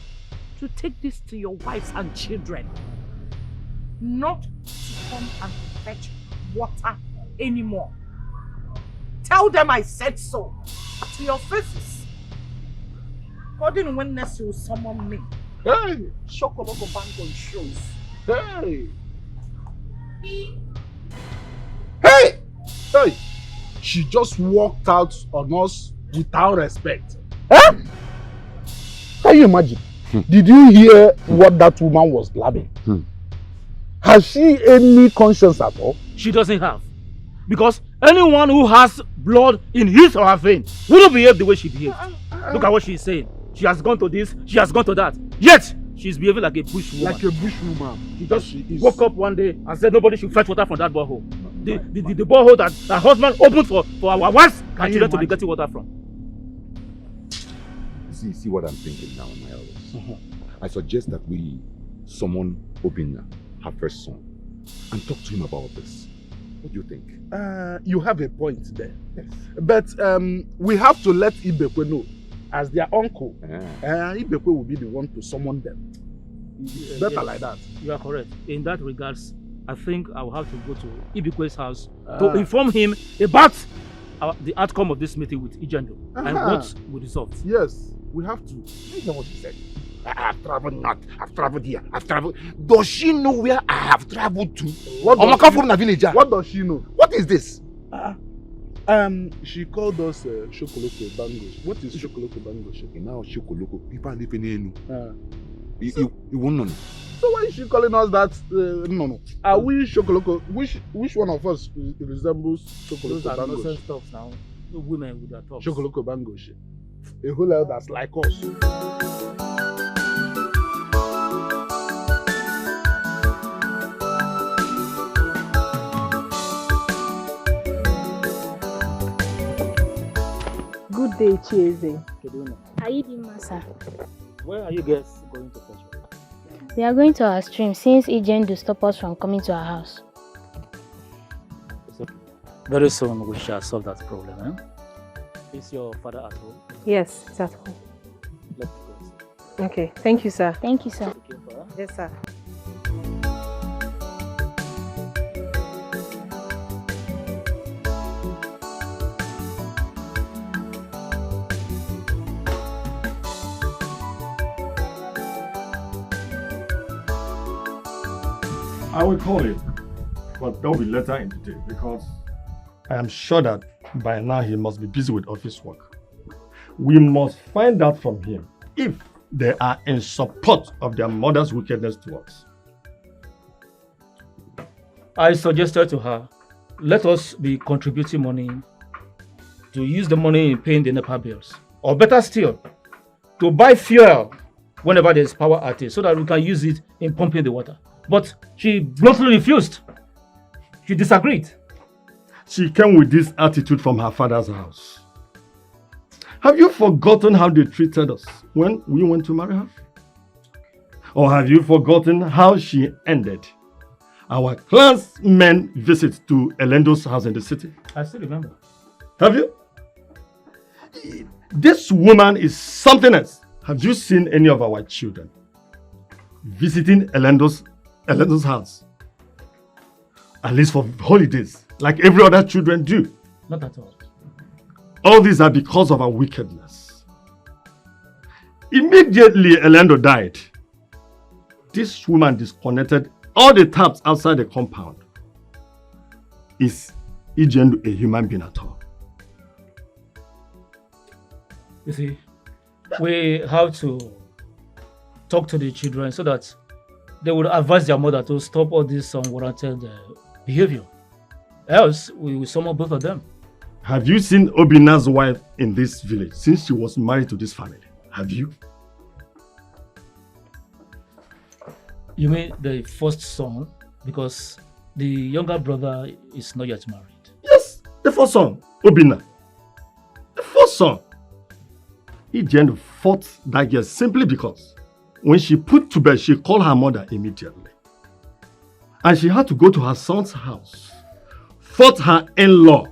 [SPEAKER 6] to take this to your wives and children, not to come and fetch water anymore. Tell them I said so to your faces. According when next you summon me.
[SPEAKER 11] Hey!
[SPEAKER 6] Shock of a bank on shows.
[SPEAKER 11] Hey! Hey! Hey! She just walked out on us without respect. Huh? Can you imagine? Did you hear what that woman was blabbing? Has she any conscience at all?
[SPEAKER 14] She doesn't have. Because anyone who has blood in his or her vein wouldn't behave the way she behaved. Look at what she's saying. She has gone to this, she has gone to that. Yet, she's behaving like a bush woman.
[SPEAKER 11] Like a bush woman.
[SPEAKER 14] She just woke up one day and said nobody should fetch water from that borehole. The borehole that her husband opened for our wives and children to be getting water from.
[SPEAKER 13] See what I'm thinking now, my elders. I suggest that we summon Obinna, her first son, and talk to him about this. What do you think?
[SPEAKER 11] You have a point there. Yes. But we have to let Ibekwe know. As their uncle, Ibekwe will be the one to summon them. It's better
[SPEAKER 14] yes,
[SPEAKER 11] like that.
[SPEAKER 14] You are correct. In that regards, I think I will have to go to Ibekwe's house to inform him about the outcome of this meeting with Ijendo and what we resolved.
[SPEAKER 11] Yes, we have to. You know what he said.
[SPEAKER 10] I have traveled north, I've traveled here, I've traveled. Does she know where I have traveled to?
[SPEAKER 11] What
[SPEAKER 10] I'm
[SPEAKER 11] does
[SPEAKER 10] from the village.
[SPEAKER 11] What does she know?
[SPEAKER 10] What is this?
[SPEAKER 11] She called us Shokoloko Bangos. What is Shokoloko Bangos?
[SPEAKER 13] Now Shokoloko, people are living in. You won't know.
[SPEAKER 11] So why is she calling us that? No. Are we Shokoloko? Which one of us resembles Shokoloko
[SPEAKER 14] Those are
[SPEAKER 11] Bangos?
[SPEAKER 14] nonsense stuff now. The women with their talks.
[SPEAKER 11] Shokoloko Bangos. A whole lot that's like us.
[SPEAKER 7] Good day, Chieze.
[SPEAKER 15] Are you the master?
[SPEAKER 14] Where are you guys going to fetch water?
[SPEAKER 15] We are going to our stream since agent will stop us from coming to our house.
[SPEAKER 14] So, very soon we shall solve that problem. Eh? Is your father at home?
[SPEAKER 7] Yes, it's at home.
[SPEAKER 14] Let's go.
[SPEAKER 7] Okay, thank you, sir.
[SPEAKER 15] Thank you, sir.
[SPEAKER 7] Yes, sir.
[SPEAKER 10] I will call him, but that will be later in the day because I am sure that by now he must be busy with office work. We must find out from him if they are in support of their mother's wickedness to us.
[SPEAKER 14] I suggested to her, let us be contributing money to use the money in paying the NEPA bills. Or better still, to buy fuel whenever there is power outage so that we can use it in pumping the water. But she bluntly refused. She disagreed.
[SPEAKER 10] She came with this attitude from her father's house. Have you forgotten how they treated us when we went to marry her? Or have you forgotten how she ended our clansmen visit to Elendo's house in the city?
[SPEAKER 14] I still remember.
[SPEAKER 10] Have you? This woman is something else. Have you seen any of our children visiting Elendo's house? At least for holidays, like every other children do.
[SPEAKER 14] Not at all.
[SPEAKER 10] All these are because of our wickedness. Immediately Elendo died, this woman disconnected all the taps outside the compound. Is Ijendu a human being at all?
[SPEAKER 14] You see, we have to talk to the children so that they would advise their mother to stop all this unwarranted behavior. Else, we will summon both of them.
[SPEAKER 10] Have you seen Obina's wife in this village since she was married to this family? Have you?
[SPEAKER 14] You mean the first son? Because the younger brother is not yet married.
[SPEAKER 10] Yes, the first son, Obina. The first son. Ijen fought that year simply because when she put to bed, she called her mother immediately. And she had to go to her son's house, fought her in-law.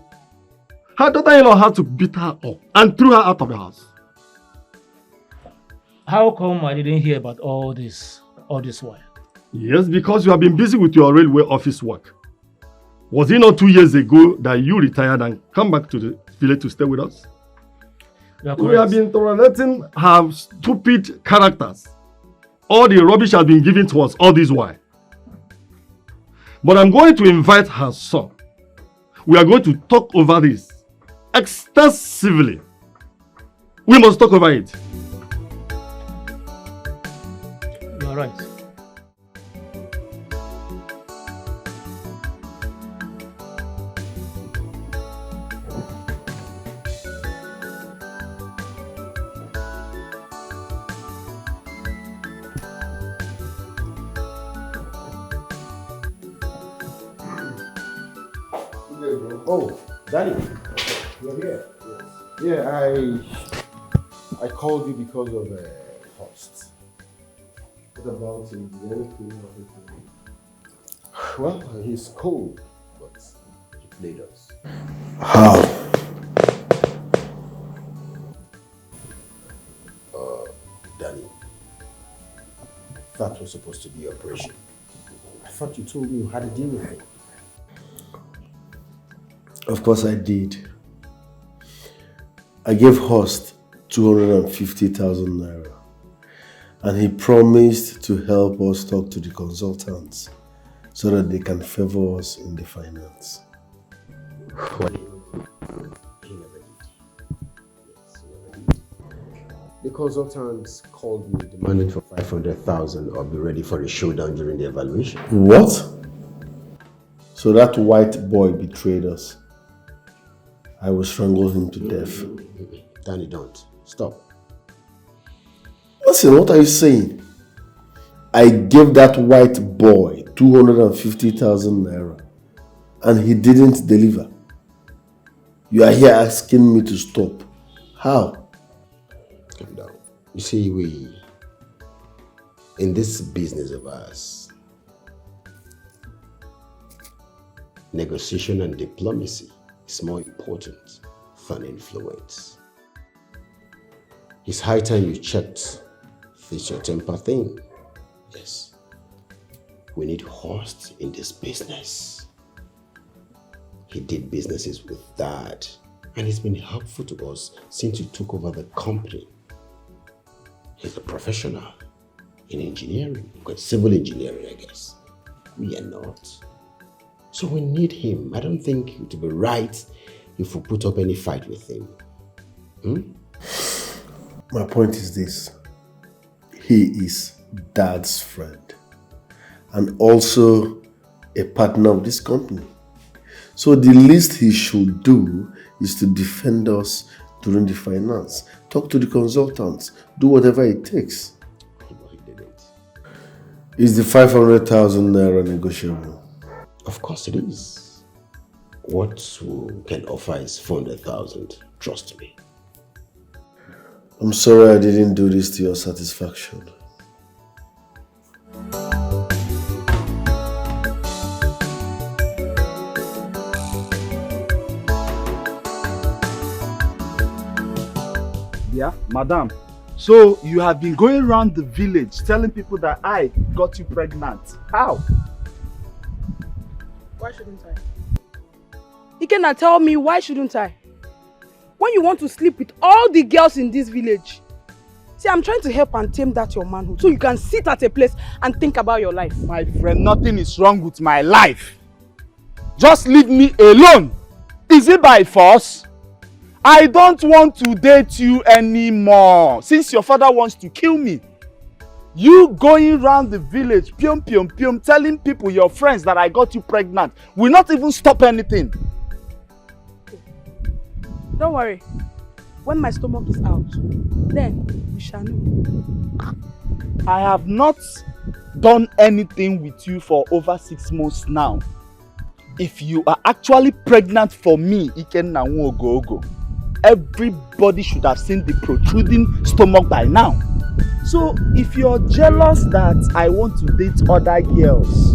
[SPEAKER 10] Her daughter-in-law had to beat her up and threw her out of the house.
[SPEAKER 14] How come I didn't hear about all this while?
[SPEAKER 10] Yes, because you have been busy with your railway office work. Was it not 2 years ago that you retired and come back to the village to stay with us? We have been tolerating her stupid characters. All the rubbish has been given to us all this while. But I'm going to invite her son. We are going to talk over this extensively. We must talk over it.
[SPEAKER 14] You are right.
[SPEAKER 3] Oh, Danny, you're here. Yes. Yeah, I called you because of Horst. What about him? Did anything of it? Well, he's cold, but he played us.
[SPEAKER 2] How?
[SPEAKER 3] Danny, that was supposed to be operation. I thought you told me you had to deal with it.
[SPEAKER 2] Of course I did. I gave Horst 250,000 naira. And he promised to help us talk to the consultants so that they can favor us in the finance.
[SPEAKER 1] The consultants called me demanding for 500,000 or be ready for a showdown during the evaluation.
[SPEAKER 2] What? So that white boy betrayed us. I will strangle him to death.
[SPEAKER 1] Danny, don't. Stop.
[SPEAKER 2] Listen, what are you saying? I gave that white boy 250,000 naira and he didn't deliver. You are here asking me to stop. How?
[SPEAKER 1] Calm down. You see, in this business of ours, negotiation and diplomacy is more important than influence. It's high time you checked this your temper thing. Yes. We need host in this business. He did businesses with Dad, and he's been helpful to us since he took over the company. He's a professional in engineering, civil engineering, I guess. We are not. So we need him. I don't think it would be right if we put up any fight with him.
[SPEAKER 2] My point is this. He is Dad's friend and also a partner of this company. So the least he should do is to defend us during the finance. Talk to the consultants. Do whatever it takes. Is the 500,000 naira negotiable?
[SPEAKER 1] Of course it is. What we can offer is 400,000. Trust me.
[SPEAKER 2] I'm sorry I didn't do this to your satisfaction.
[SPEAKER 12] Yeah, madam. So you have been going around the village telling people that I got you pregnant. How?
[SPEAKER 6] Why shouldn't I? Ikenna, tell me, why shouldn't I? When you want to sleep with all the girls in this village. See, I'm trying to help and tame that your manhood so you can sit at a place and think about your life.
[SPEAKER 12] My friend, nothing is wrong with my life. Just leave me alone. Is it by force? I don't want to date you anymore since your father wants to kill me. You going around the village, pium pium pium, telling people, your friends, that I got you pregnant will not even stop anything.
[SPEAKER 6] Don't worry. When my stomach is out, then we shall know.
[SPEAKER 12] I have not done anything with you for over 6 months now. If you are actually pregnant for me, Ikenna Nwogogo, everybody should have seen the protruding stomach by now. So if you're jealous that I want to date other girls,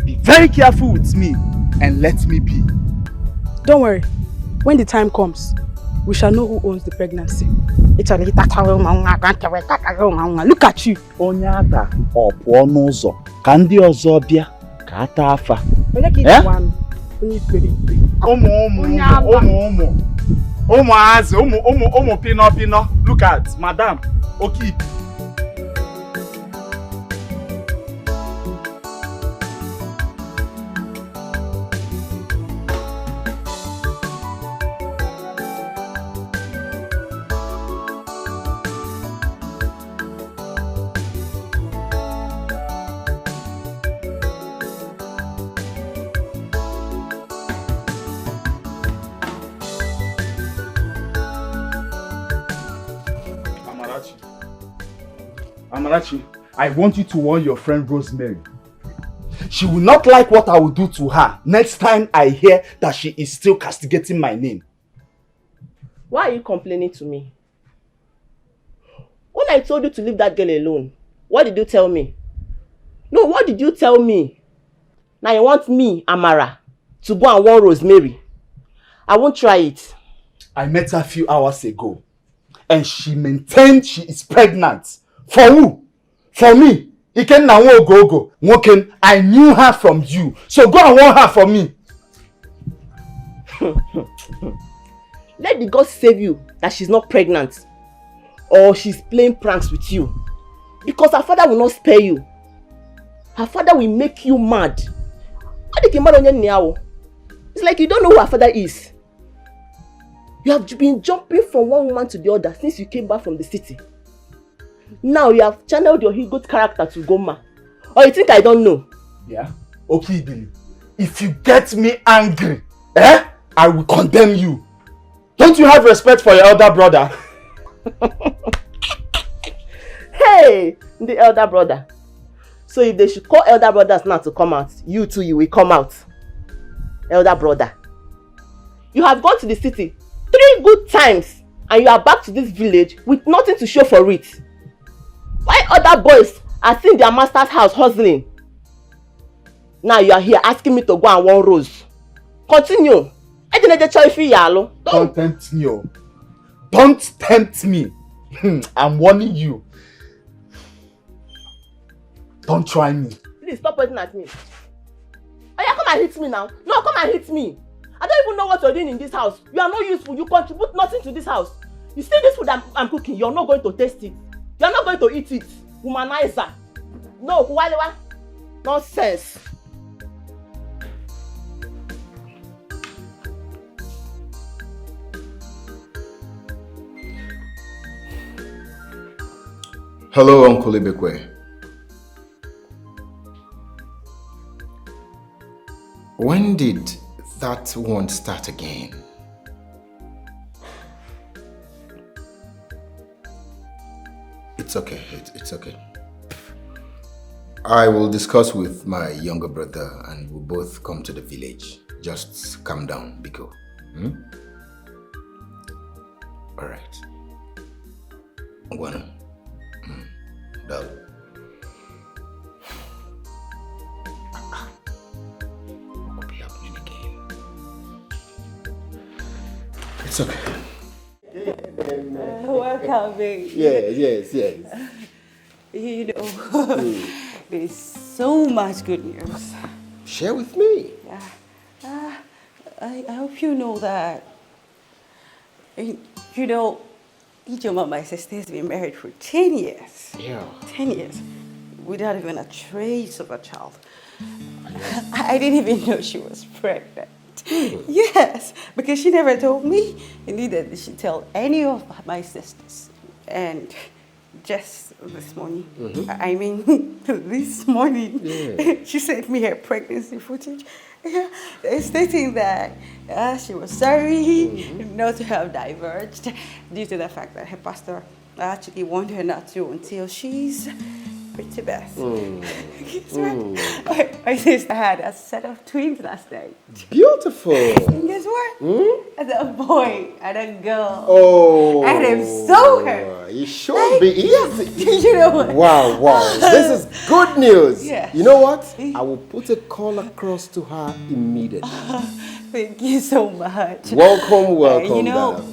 [SPEAKER 12] be very careful with me and let me be.
[SPEAKER 6] Don't worry. When the time comes, we shall know who owns the pregnancy. Look at you.
[SPEAKER 12] Onyata opuo n'ụzọ ka ndị ọzọ bịa ka ata afa. Ụmụ pino pino. Look at madam. Okay. Amarachi, I want you to warn your friend Rosemary. She will not like what I will do to her next time I hear that she is still castigating my name.
[SPEAKER 16] Why are you complaining to me? When I told you to leave that girl alone, what did you tell me? No, what did you tell me? Now you want me, Amara, to go and warn Rosemary. I won't try it.
[SPEAKER 12] I met her a few hours ago and she maintained she is pregnant. For who? For me. Ikenna Nwogogo. Nwoken, I knew her from you. So go and warn her for me.
[SPEAKER 16] Let the God save you that she's not pregnant. or she's playing pranks with you. Because her father will not spare you. Her father will make you mad. It's like you don't know who her father is. You have been jumping from one woman to the other since you came back from the city. Now you have channeled your good character to Goma. Or you think I don't know?
[SPEAKER 12] Yeah? Okay, Billy. If you get me angry, I will condemn you. Don't you have respect for your elder brother?
[SPEAKER 16] Hey, the elder brother. So if they should call elder brothers now to come out, you too, you will come out. Elder brother. You have gone to the city 3 good times and you are back to this village with nothing to show for it. Why other boys are seeing their master's house hustling? Now you are here asking me to go and one rose. Continue.
[SPEAKER 12] Don't tempt me. Oh. Don't tempt me. I'm warning you. Don't try me.
[SPEAKER 16] Please stop pointing at me. Oh yeah, come and hit me now. No, come and hit me. I don't even know what you're doing in this house. You are not useful. You contribute nothing to this house. You see this food I'm cooking, you're not going to taste it. You're not going to eat it. Womanizer. No, Kuwalewa. Nonsense.
[SPEAKER 3] Hello, Uncle Ibekwe. When did that one start again? It's okay, it's okay. I will discuss with my younger brother and we'll both come to the village. Just calm down, Biko. Alright. Bueno. Done. It's okay.
[SPEAKER 17] Welcome, baby.
[SPEAKER 3] Yes.
[SPEAKER 17] You know, there's so much good news.
[SPEAKER 3] Share with me.
[SPEAKER 17] Yeah. I hope you know that. You know, Ijoma, my sister, has been married for 10 years.
[SPEAKER 3] Yeah.
[SPEAKER 17] 10 years. Without even a trace of a child. I didn't even know she was pregnant. Yes, because she never told me, and neither did she tell any of my sisters. And just this morning, I mean, this morning, she sent me her pregnancy footage, stating that she was sorry not to have diverged due to the fact that her pastor actually warned her not to until she's pretty best. Guess what? My sister had a set of twins last night.
[SPEAKER 3] Beautiful.
[SPEAKER 17] And guess what? A boy and a girl.
[SPEAKER 3] Oh.
[SPEAKER 17] And I'm so happy.
[SPEAKER 3] It should be easy.
[SPEAKER 17] You know what?
[SPEAKER 3] Wow. This is good news.
[SPEAKER 17] Yes.
[SPEAKER 3] You know what? I will put a call across to her immediately.
[SPEAKER 17] Thank you so much.
[SPEAKER 3] Welcome.
[SPEAKER 17] You know,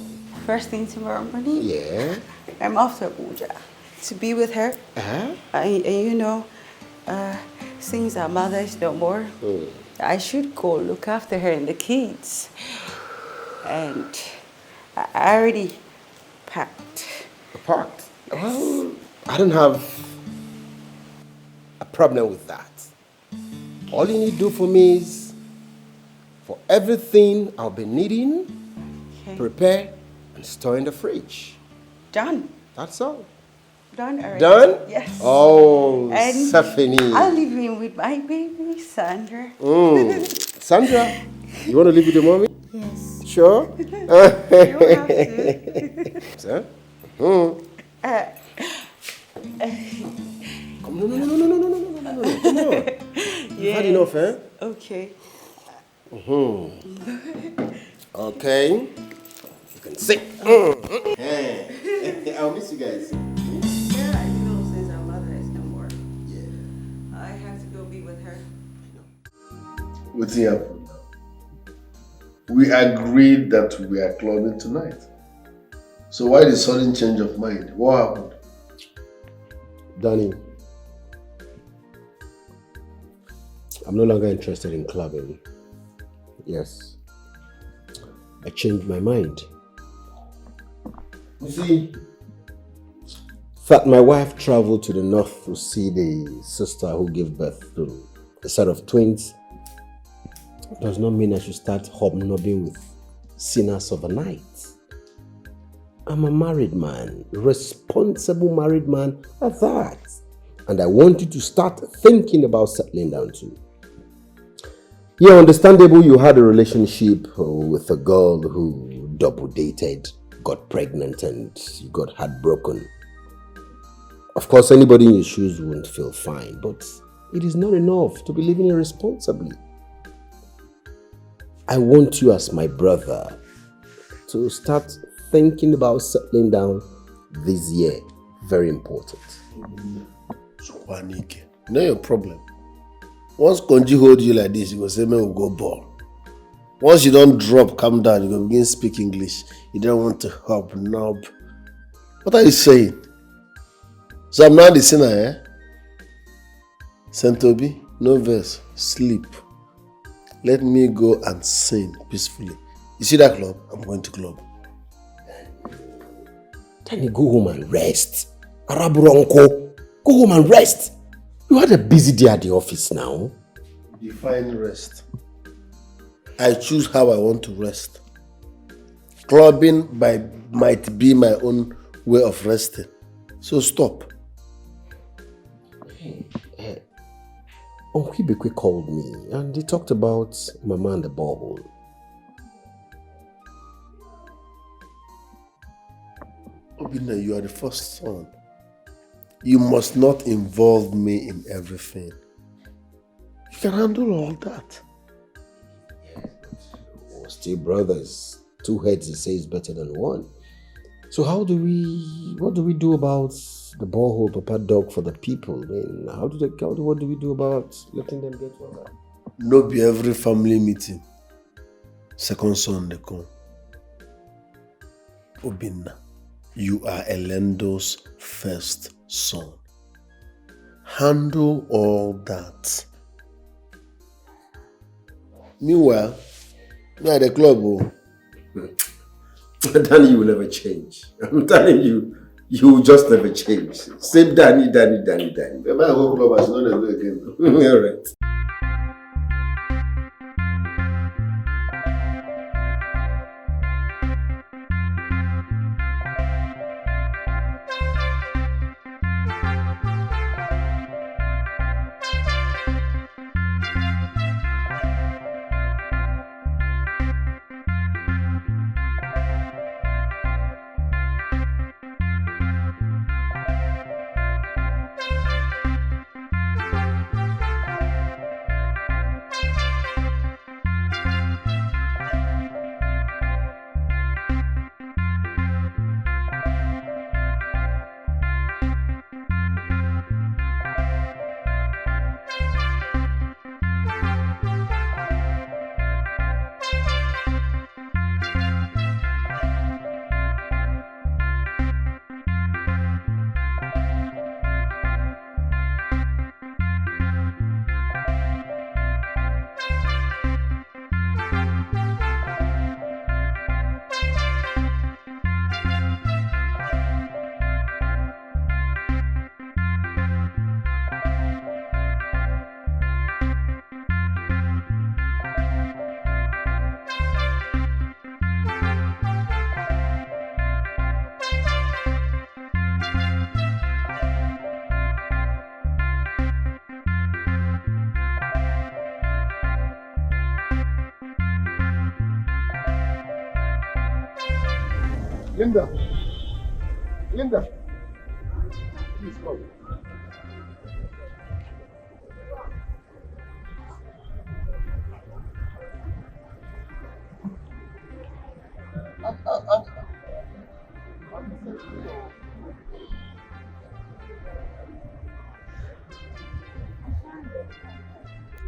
[SPEAKER 17] first thing tomorrow morning, I'm off to Abuja to be with her. And you know, since our mother is no more, I should go look after her and the kids. And I already packed.
[SPEAKER 3] Packed? Well, I don't have a problem with that. All you need to do for me is, for everything I'll be needing, prepare and store in the fridge.
[SPEAKER 17] Done.
[SPEAKER 3] That's all.
[SPEAKER 17] Done already.
[SPEAKER 3] Done?
[SPEAKER 17] Yes.
[SPEAKER 3] Oh,
[SPEAKER 17] and
[SPEAKER 3] Stephanie.
[SPEAKER 17] I'll leave you with my baby, Sandra.
[SPEAKER 3] Sandra, you want to live with your mommy?
[SPEAKER 17] Yes.
[SPEAKER 3] Sure?
[SPEAKER 17] You have to.
[SPEAKER 3] Sir?
[SPEAKER 17] Come
[SPEAKER 3] No. Come on. You've had enough, eh?
[SPEAKER 17] Okay.
[SPEAKER 3] Okay. You can sit. I'll miss you guys.
[SPEAKER 17] Yeah, you know, since our mother is no more, I have to go be with her.
[SPEAKER 2] What's happened now? We agreed that we are clubbing tonight. So why the sudden change of mind? What happened?
[SPEAKER 1] Danny, I'm no longer interested in clubbing. Yes. I changed my mind.
[SPEAKER 3] You see,
[SPEAKER 1] That my wife traveled to the north to see the sister who gave birth to a set of twins does not mean I should start hobnobbing with sinners overnight. I'm a married man, responsible married man at that. And I want you to start thinking about settling down too. Yeah, understandable you had a relationship with a girl who double dated, got pregnant and you got heartbroken. Of course, anybody in your shoes wouldn't feel fine, but it is not enough to be living irresponsibly. I want you as my brother to start thinking about settling down this year. Very important.
[SPEAKER 2] Swanike, you know your problem. Once Konji hold you like this, you go say, man, we'll go ball. Once you don't drop, calm down, you go begin speak English. You don't want to hobnob. What are you saying? So I'm not the sinner, eh? Saint Toby, no verse, sleep. Let me go and sing peacefully. You see that club? I'm going to club.
[SPEAKER 1] Then you go home and rest. Araburonko, go home and rest. You had a busy day at the office now.
[SPEAKER 2] Define rest. I choose how I want to rest. Clubbing might be my own way of resting. So stop.
[SPEAKER 1] Uncle Ibekwe called me and they talked about Mama and the borehole.
[SPEAKER 2] Obinna, you are the first son. You must not involve me in everything. You can handle all that.
[SPEAKER 1] We're still brothers. Two heads, they say, is better than one. So what do we do about the borehole, Papa Dog, for the people? I mean, what do we do about letting them get water?
[SPEAKER 2] No be every family meeting. Second son, they come. Obinna, you are Elendo's first son. Handle all that. Meanwhile, me at the club,
[SPEAKER 1] Danny, you will never change. I'm telling you, you will just never change. Same Danny.
[SPEAKER 2] Remember I go club, I should not go again.
[SPEAKER 1] All right.
[SPEAKER 2] Linda, please come.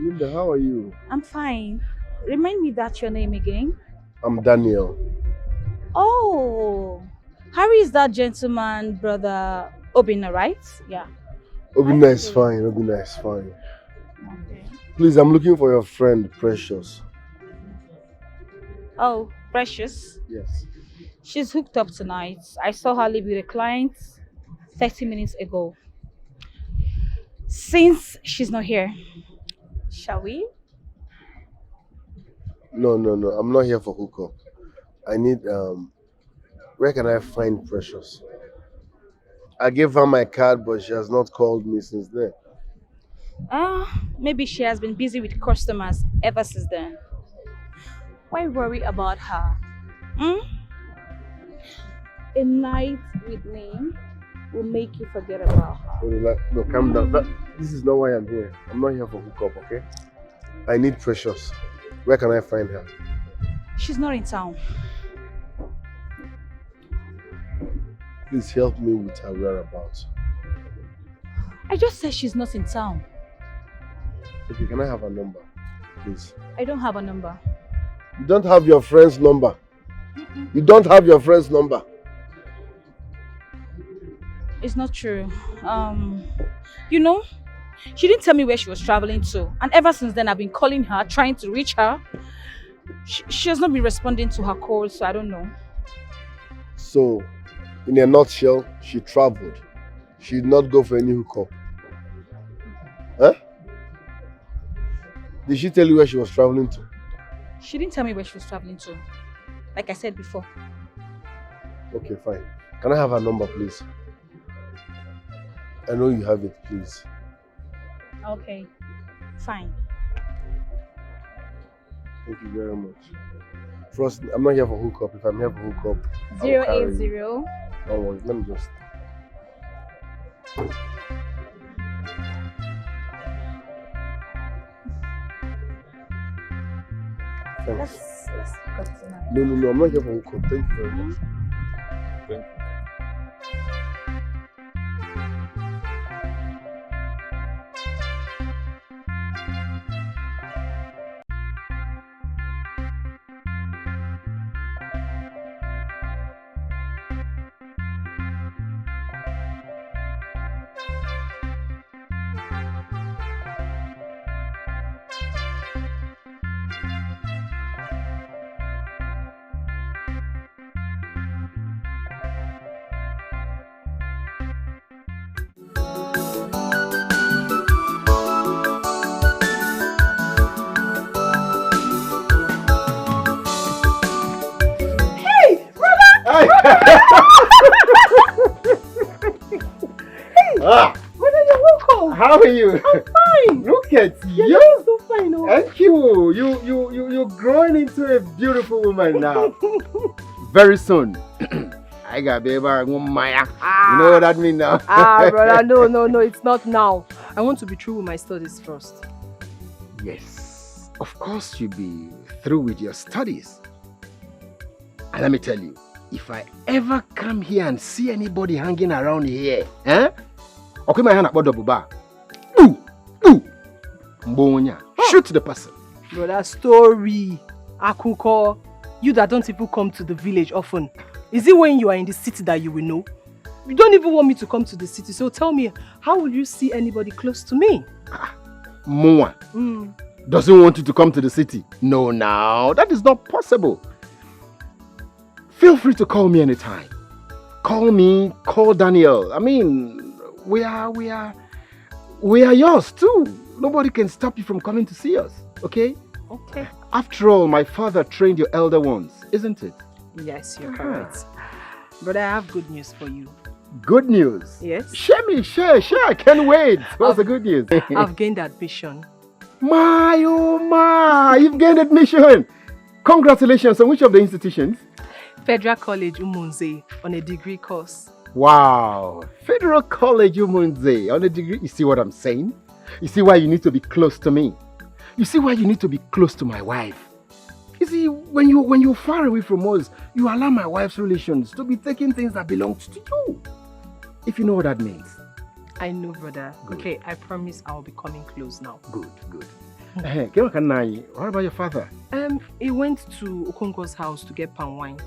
[SPEAKER 2] Linda, how are you?
[SPEAKER 5] I'm fine. Remind me that's your name again.
[SPEAKER 2] I'm Daniel.
[SPEAKER 5] Oh, Harry is that gentleman, brother Obinna, right? Yeah.
[SPEAKER 2] Obinna is fine. Obinna is fine.
[SPEAKER 5] Okay.
[SPEAKER 2] Please, I'm looking for your friend, Precious.
[SPEAKER 5] Oh, Precious.
[SPEAKER 2] Yes.
[SPEAKER 5] She's hooked up tonight. I saw her leave with a client. 30 minutes ago. Since she's not here, shall we?
[SPEAKER 2] No. I'm not here for hookup. I need, where can I find Precious? I gave her my card, but she has not called me since then.
[SPEAKER 5] Maybe she has been busy with customers ever since then. Why worry about her? A night with me will make you forget about her.
[SPEAKER 2] No, calm down. This is not why I'm here. I'm not here for hookup, okay? I need Precious. Where can I find her?
[SPEAKER 5] She's not in town.
[SPEAKER 2] Please help me with her whereabouts.
[SPEAKER 5] I just said she's not in town.
[SPEAKER 2] Okay, can I have her number, please?
[SPEAKER 5] I don't have a number.
[SPEAKER 2] You don't have your friend's number. You don't have your friend's number.
[SPEAKER 5] It's not true. You know, she didn't tell me where she was traveling to. And ever since then, I've been calling her, trying to reach her. She has not been responding to her calls, so I don't know.
[SPEAKER 2] So, in a nutshell, she traveled. She did not go for any hookup. Huh? Did she tell you where she was traveling to?
[SPEAKER 5] She didn't tell me where she was traveling to. Like I said before.
[SPEAKER 2] Okay, fine. Can I have her number, please? I know you have it, please.
[SPEAKER 5] Okay, fine.
[SPEAKER 2] Thank you very much. Trust me, I'm not here for hookup. If I'm here for hookup,
[SPEAKER 5] 080.
[SPEAKER 2] Don't worry, let me just. Thanks.
[SPEAKER 5] Let's cut it now.
[SPEAKER 2] No, I'm not here for hookup. Thank you very much. Thank you.
[SPEAKER 7] Brother, you're welcome.
[SPEAKER 3] How are you?
[SPEAKER 7] I'm fine.
[SPEAKER 3] Look at
[SPEAKER 7] You're
[SPEAKER 3] you.
[SPEAKER 7] looking so fine, oh.
[SPEAKER 3] Thank you. You're growing into a beautiful woman now. Very soon. I got baby Maya. You know what that means now?
[SPEAKER 7] Brother, no, it's not now. I want to be through with my studies first.
[SPEAKER 3] Yes, of course you'll be through with your studies. And let me tell you, if I ever come here and see anybody hanging around here, okay, my hand about the buba. Shoot the person.
[SPEAKER 7] Brother, story. Akuko, you that don't even come to the village often. Is it when you are in the city that you will know? You don't even want me to come to the city, so tell me, how will you see anybody close to me?
[SPEAKER 3] Moa doesn't want you to come to the city. No, now, that is not possible. Feel free to call me anytime. Call me, call Daniel. I mean, we are yours too. Nobody can stop you from coming to see us, okay?
[SPEAKER 7] Okay.
[SPEAKER 3] After all, my father trained your elder ones, isn't it?
[SPEAKER 7] Yes, you're correct. But I have good news for you.
[SPEAKER 3] Good news?
[SPEAKER 7] Yes.
[SPEAKER 3] Share, I can't wait. What's the good news?
[SPEAKER 7] I've gained admission.
[SPEAKER 3] My, oh my, you've gained admission. Congratulations. On which of the institutions?
[SPEAKER 7] Federal College Umunze on a degree course.
[SPEAKER 3] Wow. Federal College Umunze on a degree. You see what I'm saying? You see why you need to be close to me? You see why you need to be close to my wife? You see, when you're far away from us, you allow my wife's relations to be taking things that belong to you. If you know what that means.
[SPEAKER 7] I know, brother.
[SPEAKER 3] Good.
[SPEAKER 7] Okay, I promise I'll be coming close now.
[SPEAKER 3] Good. What about your father?
[SPEAKER 7] He went to Okonko's house to get palm wine.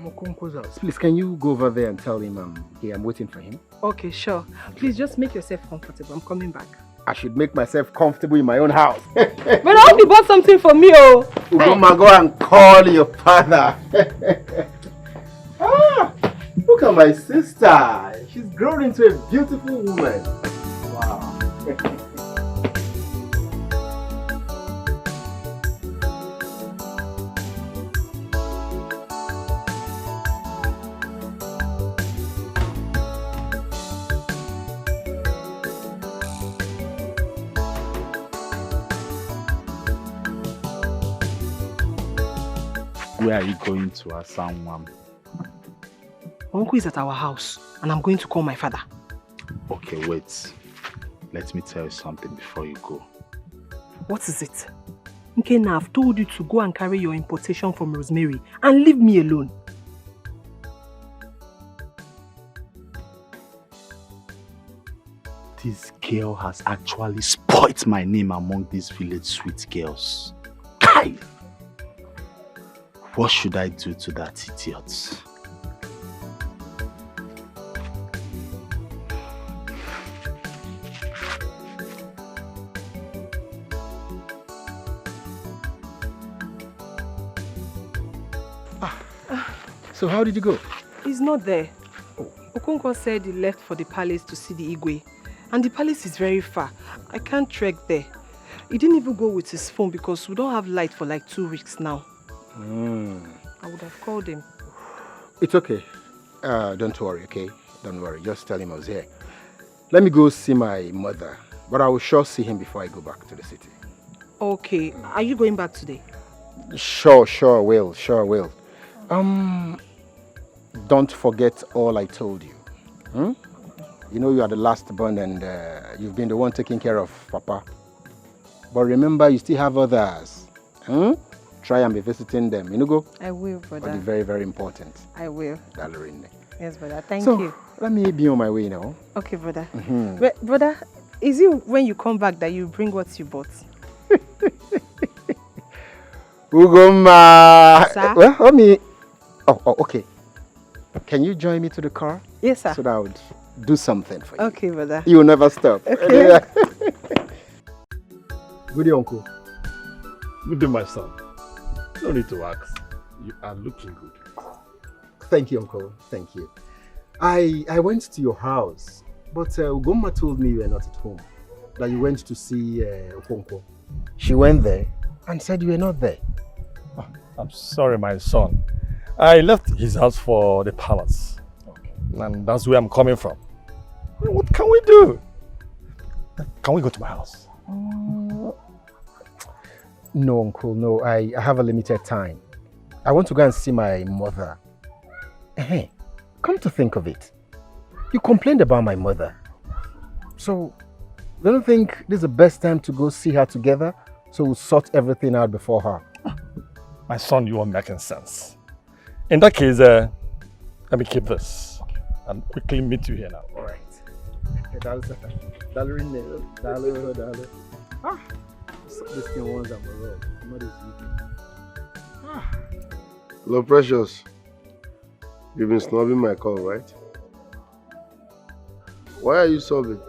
[SPEAKER 3] Okonko's house. Please, can you go over there and tell him I'm waiting for him?
[SPEAKER 7] Okay, sure. Please just make yourself comfortable. I'm coming back.
[SPEAKER 3] I should make myself comfortable in my own house.
[SPEAKER 7] But I hope you bought something for me, oh.
[SPEAKER 3] Ugoma, go and call your father. Look at my sister. She's grown into a beautiful woman. Wow.
[SPEAKER 12] Where are you going to, Asanwam?
[SPEAKER 7] Uncle is at our house and I'm going to call my father.
[SPEAKER 12] Okay, wait. Let me tell you something before you go.
[SPEAKER 7] What is it? Nkena, I've told you to go and carry your importation from Rosemary and leave me alone.
[SPEAKER 12] This girl has actually spoilt my name among these village sweet girls. Kai! What should I do to that idiot?
[SPEAKER 3] So how did you go?
[SPEAKER 7] He's not there. Okonkwo said he left for the palace to see the Igwe. And the palace is very far. I can't trek there. He didn't even go with his phone because we don't have light for like 2 weeks now. I would have called him.
[SPEAKER 3] It's okay. Don't worry, okay? Don't worry. Just tell him I was here. Let me go see my mother. But I will sure see him before I go back to the city.
[SPEAKER 7] Okay. Are you going back today?
[SPEAKER 3] Sure will. Don't forget all I told you. You know you are the last born and you've been the one taking care of Papa. But remember, you still have others. Try and be visiting them. You know, go?
[SPEAKER 7] I will, brother.
[SPEAKER 3] But it's very, very important.
[SPEAKER 7] I will.
[SPEAKER 3] Dallarine.
[SPEAKER 7] Yes, brother. Thank you.
[SPEAKER 3] Let me be on my way now.
[SPEAKER 7] Okay, brother. Brother, is it when you come back that you bring what you bought?
[SPEAKER 3] Ugoma!
[SPEAKER 7] Sir?
[SPEAKER 3] Well, let me... Oh, okay. Can you join me to the car?
[SPEAKER 7] Yes, sir.
[SPEAKER 3] So that I would do something for you.
[SPEAKER 7] Okay, brother.
[SPEAKER 3] You will never stop.
[SPEAKER 7] Okay.
[SPEAKER 3] Good day, uncle.
[SPEAKER 10] Good day, my son. No need to ask. You are looking good.
[SPEAKER 3] Thank you, uncle. Thank you. I went to your house, but Ugoma told me you were not at home. That you went to see Okonkwo. She went there and said you were not there.
[SPEAKER 10] Oh, I'm sorry, my son. I left his house for the palace. Okay. And that's where I'm coming from. What can we do? Can we go to my house?
[SPEAKER 3] No, uncle, no. I have a limited time. I want to go and see my mother. Hey, come to think of it. You complained about my mother. So, don't you think this is the best time to go see her together? So we'll sort everything out before her.
[SPEAKER 10] My son, you are making sense. In that case, let me keep this and quickly meet you here now.
[SPEAKER 3] All right. This thing once I'm around. Not this weekend.
[SPEAKER 2] Hello, Precious. You've been snubbing my call, right? Why are you sobbing?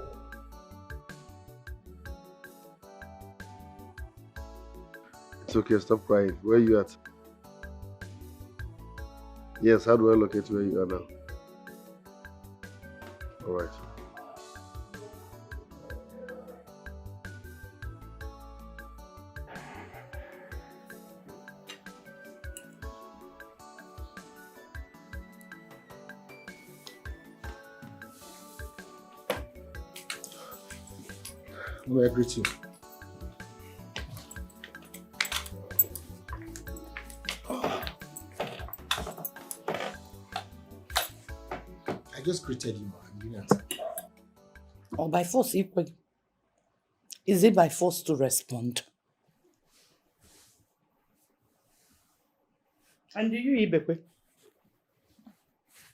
[SPEAKER 2] It's okay, stop crying. Where are you at? Yes, how do I locate where you are now? Alright.
[SPEAKER 3] May I greet you? I just greeted you, man. You didn't answer.
[SPEAKER 18] Or by force, equally. Is it by force to respond? And do you, Ibekwe?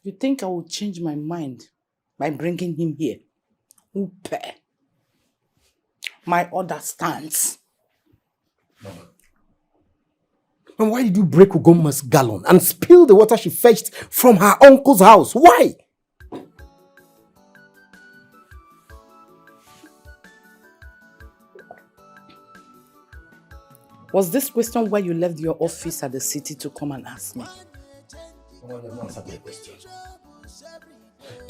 [SPEAKER 18] You think I will change my mind by bringing him here? Upe. My order stands.
[SPEAKER 3] And why did you break Ugoma's gallon and spill the water she fetched from her uncle's house? Why?
[SPEAKER 18] Was this question why you left your office at the city to come and ask me?
[SPEAKER 3] Someone has not answered my question.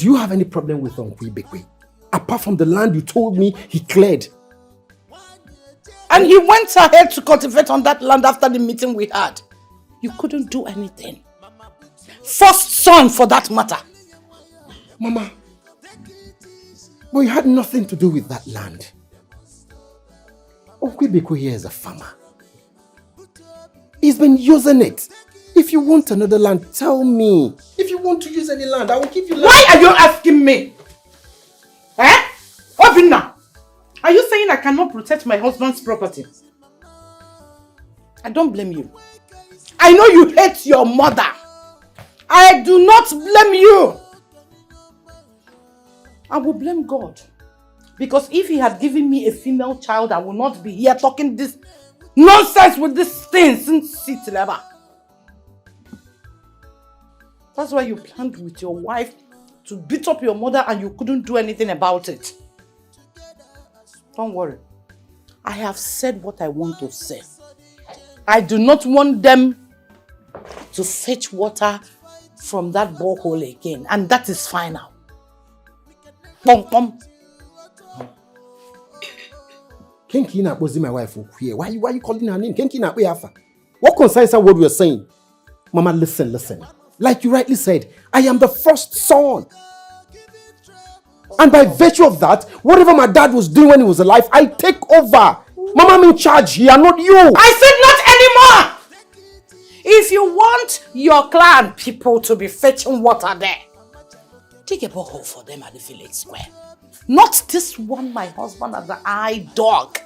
[SPEAKER 1] Do you have any problem with Uncle Ibekwe? Apart from the land you told me he cleared.
[SPEAKER 6] And he went ahead to cultivate on that land after the meeting we had. You couldn't do anything. First son for that matter.
[SPEAKER 1] Mama, but you had nothing to do with that land. Uncle Ibekwe here is a farmer. He's been using it. If you want another land, tell me. If you want to use any land, I will give you land.
[SPEAKER 6] Why are you asking me? Eh? Obinna, are you saying I cannot protect my husband's property? I don't blame you. I know you hate your mother. I do not blame you. I will blame God. Because if he had given me a female child, I would not be here talking this nonsense with this thing since ever. That's why you planned with your wife to beat up your mother and you couldn't do anything about it. Don't worry. I have said what I want to say. I do not want them to fetch water from that borehole again. And that is final. Pom pom.
[SPEAKER 1] Kenki na bozi my wife here. Why you calling her name? Kenki na Yafa. What concerns her what we are saying? Mama, listen. Like you rightly said, I am the first son. And by virtue of that, whatever my dad was doing when he was alive, I take over. Mama, I'm in charge here, not you.
[SPEAKER 6] I said not anymore. If you want your clan people to be fetching water there, dig a borehole for them at the village square. Not this one my husband as an eye dog.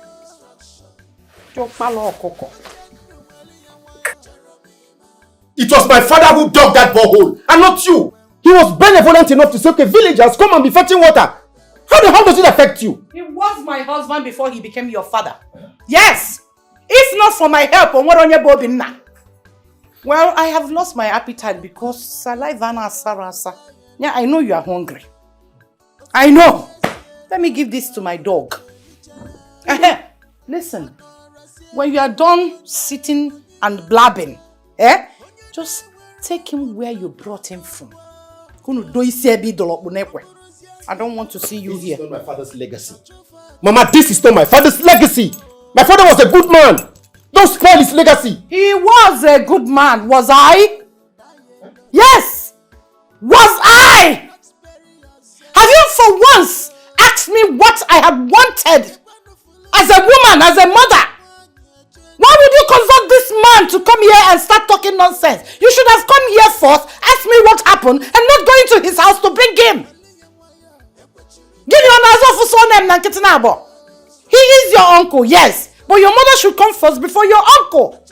[SPEAKER 1] It was my father who dug that borehole, and not you. He was benevolent enough to say, okay, villagers, come and be fetching water. How the hell does it affect you?
[SPEAKER 6] He was my husband before he became your father. Yes! If not for my help on what on your bobina. Well, I have lost my appetite because saliva na sarasa. Yeah, I know you are hungry. I know. Let me give this to my dog. Listen, when you are done sitting and blabbing, just take him where you brought him from. I don't want to see you here.
[SPEAKER 1] This is not my father's legacy. Mama, this is not my father's legacy. My father was a good man. Don't spoil his legacy.
[SPEAKER 6] He was a good man, was I? Yes! Was I? Have you for once asked me what I had wanted as a woman, as a mother? Why would you consult this man to come here and start talking nonsense? You should have come here first, asked me what happened, and not go into his house to bring him. He is your uncle, yes, but your mother should come first before your uncle.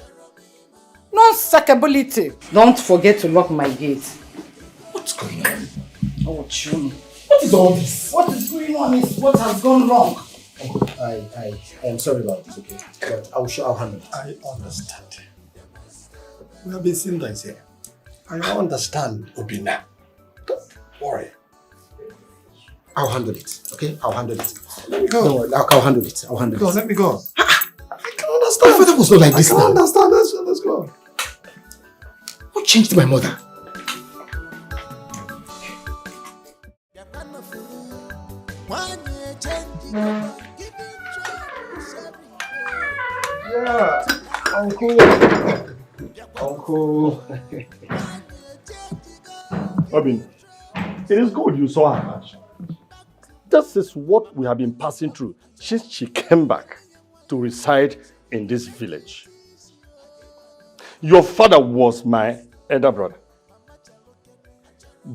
[SPEAKER 6] Non-sackability. Don't forget to lock my gate.
[SPEAKER 1] What's going on?
[SPEAKER 6] Oh, June.
[SPEAKER 1] What is all this?
[SPEAKER 6] What is going on is what has gone wrong.
[SPEAKER 1] I am sorry about this, okay? But I'll handle it.
[SPEAKER 19] I understand. We have been seeing that here. I understand, Obina. Don't worry.
[SPEAKER 1] I'll handle it, okay? I'll handle it.
[SPEAKER 19] Let me go.
[SPEAKER 1] No, I'll handle it. I'll handle it.
[SPEAKER 19] Let me go. I can understand.
[SPEAKER 1] My father was not like this
[SPEAKER 19] I
[SPEAKER 1] now.
[SPEAKER 19] can understand. Let's go.
[SPEAKER 1] What changed my mother?
[SPEAKER 19] Yeah, Uncle.
[SPEAKER 10] Robin, it is good you saw her action. This is what we have been passing through since she came back to reside in this village. Your father was my elder brother.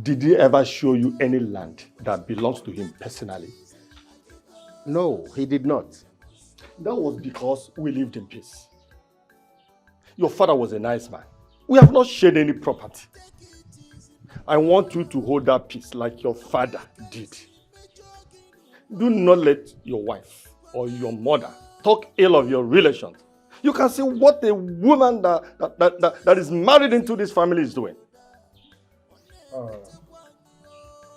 [SPEAKER 10] Did he ever show you any land that belongs to him personally?
[SPEAKER 1] No, he did not.
[SPEAKER 10] That was because we lived in peace. Your father was a nice man. We have not shared any property. I want you to hold that peace like your father did. Do not let your wife or your mother talk ill of your relations. You can see what a woman that is married into this family is doing.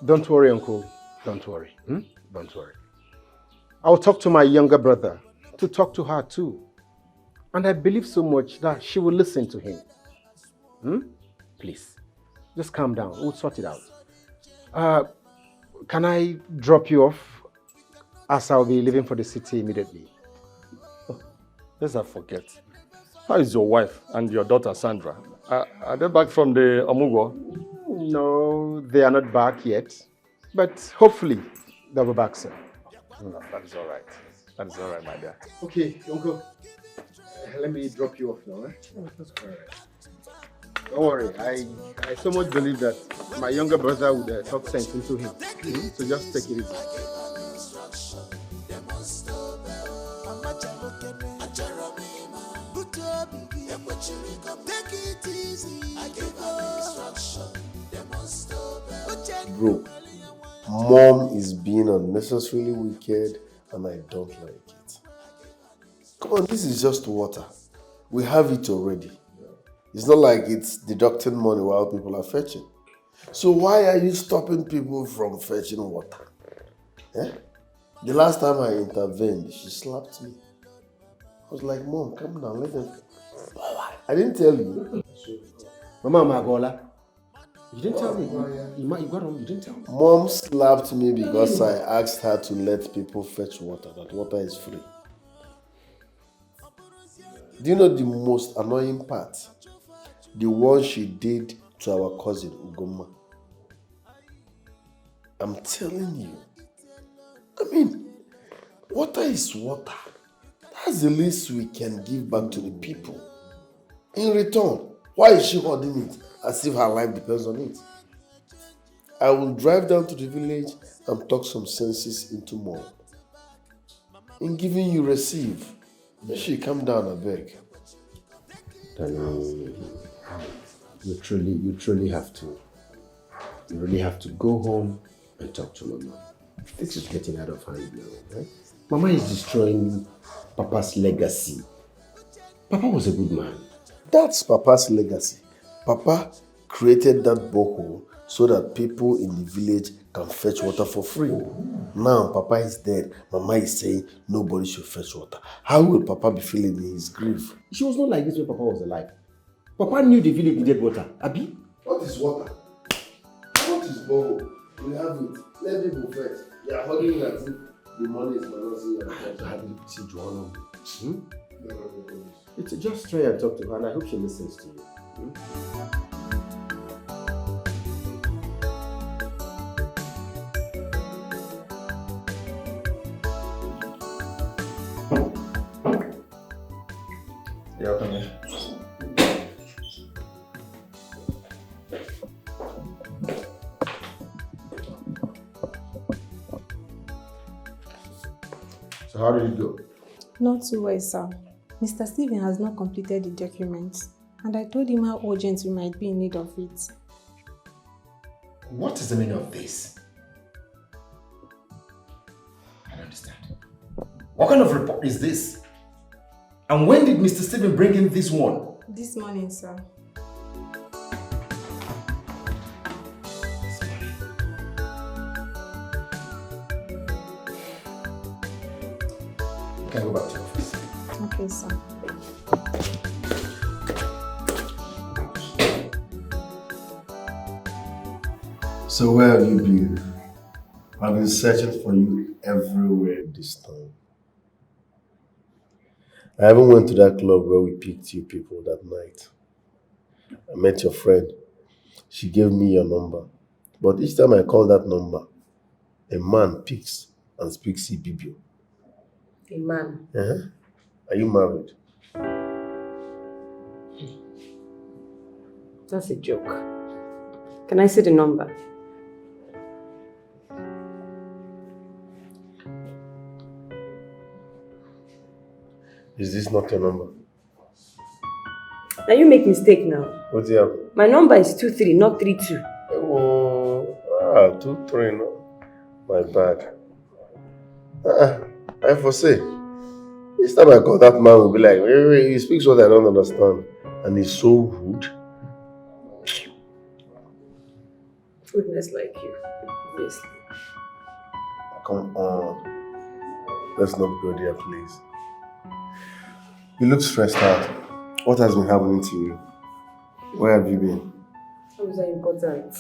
[SPEAKER 1] Don't worry, Uncle. Don't worry. Don't worry. I'll talk to my younger brother to talk to her too. And I believe so much that she will listen to him. Please, just calm down. We'll sort it out.
[SPEAKER 3] can I drop you off as I'll be leaving for the city immediately?
[SPEAKER 10] Let's not forget. How is your wife and your daughter Sandra? Are they back from the Omugwo?
[SPEAKER 3] No, they are not back yet. But hopefully they'll be back soon.
[SPEAKER 10] No, that is all right. That is all right, my dear.
[SPEAKER 3] Okay, Uncle. Let me drop you off now. That's all right. Don't worry. I so much believe that my younger brother would talk sense into him. So just take it easy.
[SPEAKER 2] Bro, Mom is being unnecessarily wicked and I don't like it. Come on, this is just water. We have it already. It's not like it's deducting money while people are fetching. So why are you stopping people from fetching water? Eh? The last time I intervened, she slapped me. I was like, Mom, come down, let them... I didn't tell you.
[SPEAKER 3] Mama Magola, you didn't tell me. You got home, you didn't tell me.
[SPEAKER 2] Mom slapped me because I asked her to let people fetch water, that water is free. Do you know the most annoying part? The one she did to our cousin Ugoma. I'm telling you. I mean, water is water. That's the least we can give back to the people. In return, why is she holding it as if her life depends on it? I will drive down to the village and talk some senses into Mom. In giving you receive, she come down a beg.
[SPEAKER 1] You truly have to. You really have to go home and talk to Mama. This is getting out of hand now, right? Mama is destroying Papa's legacy. Papa was a good man.
[SPEAKER 2] That's Papa's legacy. Papa created that borehole so that people in the village can fetch water for free. Now Papa is dead. Mama is saying nobody should fetch water. How will Papa be feeling in his grief?
[SPEAKER 1] She was not like this when Papa was alive. Papa knew the village needed water. Abi?
[SPEAKER 2] What is water? What is borehole? We have it. Let people fetch. You are holding it as if the money is
[SPEAKER 1] It's just try and talk to her, and I hope she listens to you.
[SPEAKER 3] Yeah, come here. So how did it go?
[SPEAKER 7] Not too well, sir. Mr. Stephen has not completed the documents, and I told him how urgent we might be in need of it.
[SPEAKER 1] What is the meaning of this? I don't understand. What kind of report is this? And when did Mr. Stephen bring in this one?
[SPEAKER 7] This morning, sir.
[SPEAKER 1] You can go back to your office.
[SPEAKER 7] Okay, sir.
[SPEAKER 2] So where have you been? I've been searching for you everywhere this time. I haven't went to that club where we picked you people that night. I met your friend. She gave me your number. But each time I call that number, a man picks and speaks Ibibio.
[SPEAKER 4] A man?
[SPEAKER 2] Uh-huh. Are you married?
[SPEAKER 4] That's a joke. Can I see the number?
[SPEAKER 2] Is this not your number?
[SPEAKER 4] Now you make mistake now.
[SPEAKER 2] What's the happen?
[SPEAKER 4] My number is 23, not 32.
[SPEAKER 2] Oh, 23, no. My bad. I foresee. Each time I call that man will be like, wait, he speaks what I don't understand. And he's so rude.
[SPEAKER 4] Goodness like you, obviously.
[SPEAKER 2] Come on. Let's not go there, please. You look stressed out. What has been happening to you? Where have you been?
[SPEAKER 4] How is that important?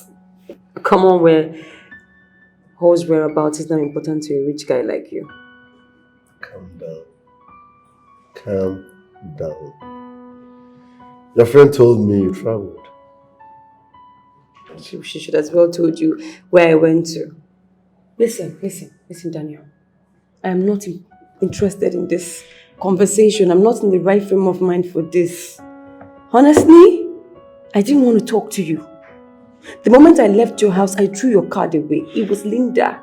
[SPEAKER 4] Come on, Whose whereabouts is not important to a rich guy like you.
[SPEAKER 2] Calm down. Calm down. Your friend told me you traveled.
[SPEAKER 4] She should as well told you where I went to. Listen, Daniel. I am not interested in this conversation. I'm not in the right frame of mind for this. Honestly, I didn't want to talk to you. The moment I left your house, I threw your card away. It was Linda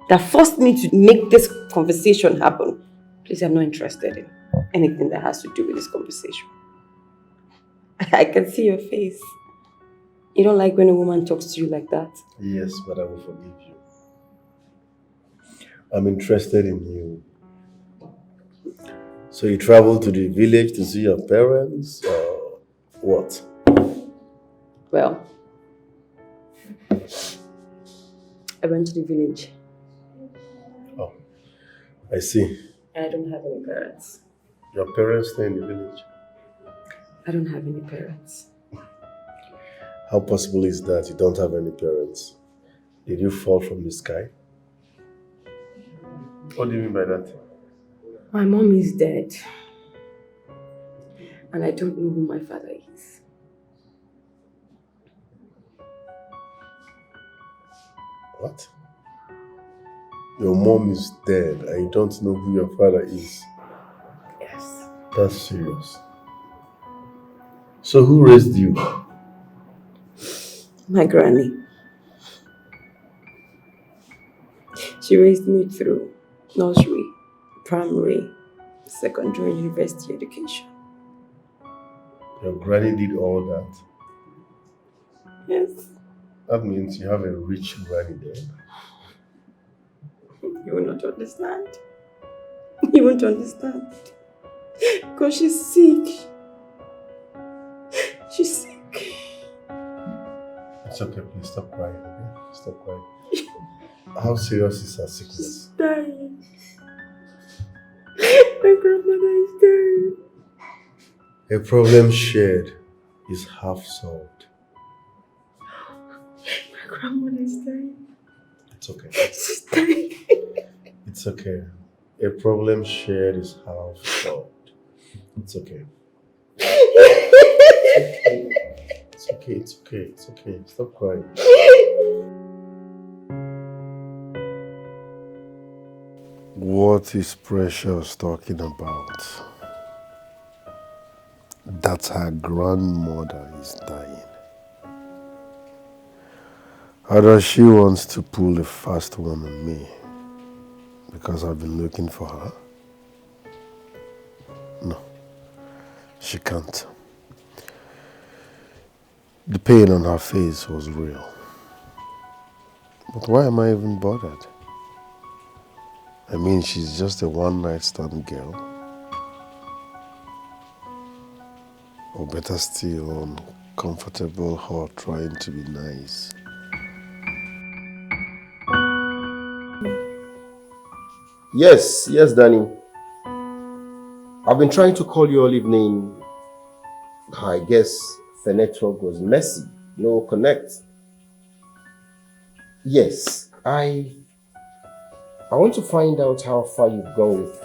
[SPEAKER 4] that forced me to make this conversation happen. Please, I'm not interested in anything that has to do with this conversation. I can see your face. You don't like when a woman talks to you like that?
[SPEAKER 2] Yes, but I will forgive you. I'm interested in you. So you traveled to the village to see your parents, or what?
[SPEAKER 4] Well, I went to the village.
[SPEAKER 2] Oh, I see.
[SPEAKER 4] And I don't have any parents.
[SPEAKER 2] Your parents stay in the village?
[SPEAKER 4] I don't have any parents.
[SPEAKER 2] How possible is that you don't have any parents? Did you fall from the sky? What do you mean by that?
[SPEAKER 4] My mom is dead. And I don't know who my father is.
[SPEAKER 2] What? Your mom is dead and you don't know who your father is?
[SPEAKER 4] Yes.
[SPEAKER 2] That's serious. So who raised you?
[SPEAKER 4] My granny. She raised me through nursery, primary, secondary, university education.
[SPEAKER 2] Your granny did all that?
[SPEAKER 4] Yes.
[SPEAKER 2] That means you have a rich granny then.
[SPEAKER 4] You will not understand. You won't understand. Because she's sick. She's sick.
[SPEAKER 2] It's okay, please stop crying, okay? Stop crying. How serious is her sickness?
[SPEAKER 4] She's dying. My grandmother is dying.
[SPEAKER 2] A problem shared is half solved.
[SPEAKER 4] My grandmother is dying.
[SPEAKER 2] It's okay.
[SPEAKER 4] She's dying.
[SPEAKER 2] It's okay. A problem shared is half solved. It's okay. It's okay, it's okay, it's okay. Stop crying. What is Precious talking about? That her grandmother is dying. How does she want to pull a fast one on me? Because I've been looking for her? No, she can't. The pain on her face was real. But why am I even bothered? I mean, she's just a one-night stand girl. Or better still, uncomfortable her trying to be nice.
[SPEAKER 3] Yes, Danny. I've been trying to call you all evening. I guess the network was messy. No connect. Yes, I want to find out how far you've gone with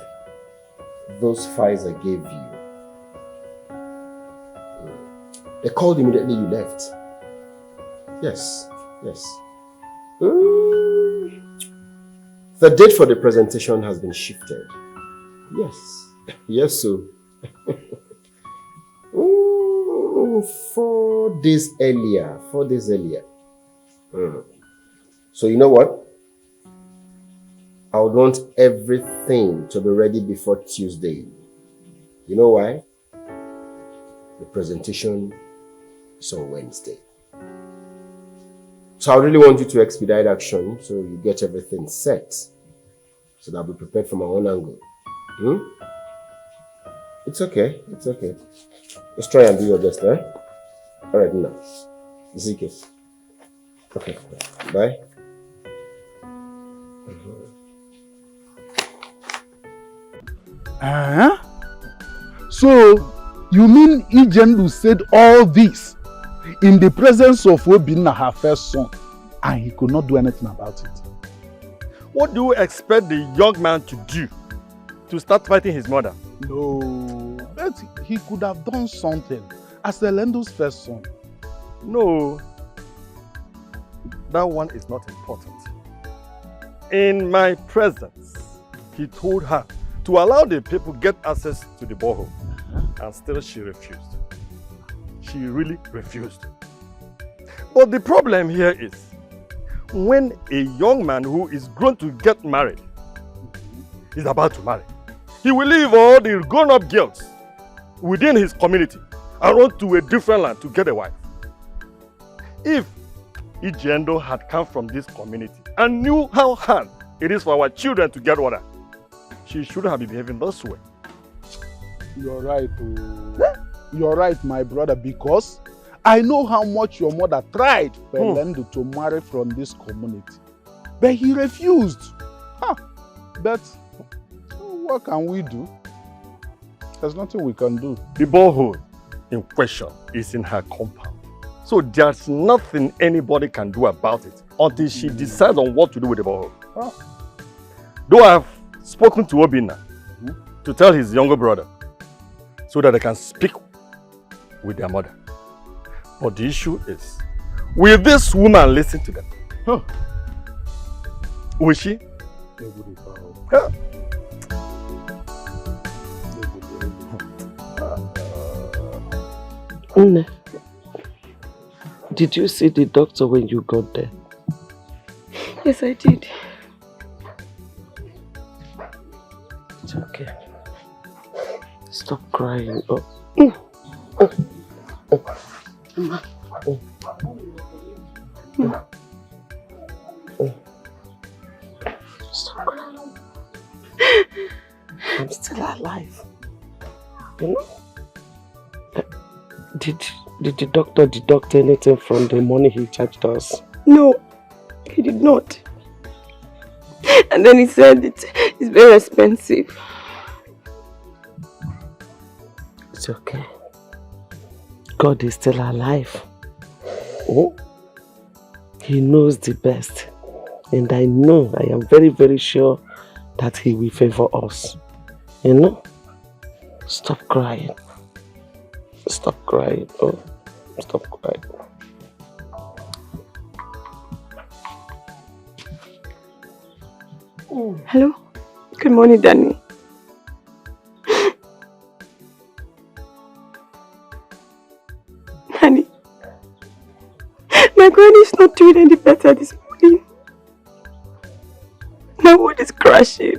[SPEAKER 3] those files I gave you. They called immediately you left. Yes. The date for the presentation has been shifted. Yes, so. 4 days earlier. So you know what? I would want everything to be ready before Tuesday. You know why? The presentation is on Wednesday. So I really want you to expedite action so you get everything set. So that I'll be prepared from my own angle. It's okay. Let's try and do your best, eh? Alright, now. Zeke. Okay, bye.
[SPEAKER 11] So, you mean Ijendu said all this in the presence of Obinna, her first son, and he could not do anything about it?
[SPEAKER 10] What do you expect the young man to do to start fighting his mother?
[SPEAKER 11] No, but he could have done something as Elendo's first son.
[SPEAKER 10] No, that one is not important. In my presence, he told her to allow the people get access to the borehole, and still she refused. She really refused. But the problem here is, when a young man who is grown to get married is about to marry, he will leave all the grown-up girls within his community and run to a different land to get a wife. If Ijendo had come from this community and knew how hard it is for our children to get water, she shouldn't have been behaving this way.
[SPEAKER 11] You're right. Oh. You're right, my brother, because I know how much your mother tried for Elendo to marry from this community. But he refused. Huh. But what can we do? There's nothing we can do.
[SPEAKER 10] The borehole in question is in her compound. So there's nothing anybody can do about it until she decides on what to do with the borehole.
[SPEAKER 11] Oh.
[SPEAKER 10] Though I have spoken to Obinna to tell his younger brother so that they can speak with their mother. But the issue is, will this woman listen to them? Huh. Will she? Huh.
[SPEAKER 20] Nne, did you see the doctor when you got there?
[SPEAKER 17] Yes, I did.
[SPEAKER 20] It's okay. Stop crying. Oh. Mama. Stop crying. I'm still alive. You know? Did the doctor deduct anything from the money he charged us?
[SPEAKER 17] No, he did not. And then he said it's very expensive.
[SPEAKER 20] It's okay. God is still alive. Oh, He knows the best. And I know, I am very, very sure that He will favor us. You know? Stop crying. Stop crying. Oh, stop crying.
[SPEAKER 17] Hello? Good morning, Danny. Honey, my granny is not doing any better this morning. My world is crashing.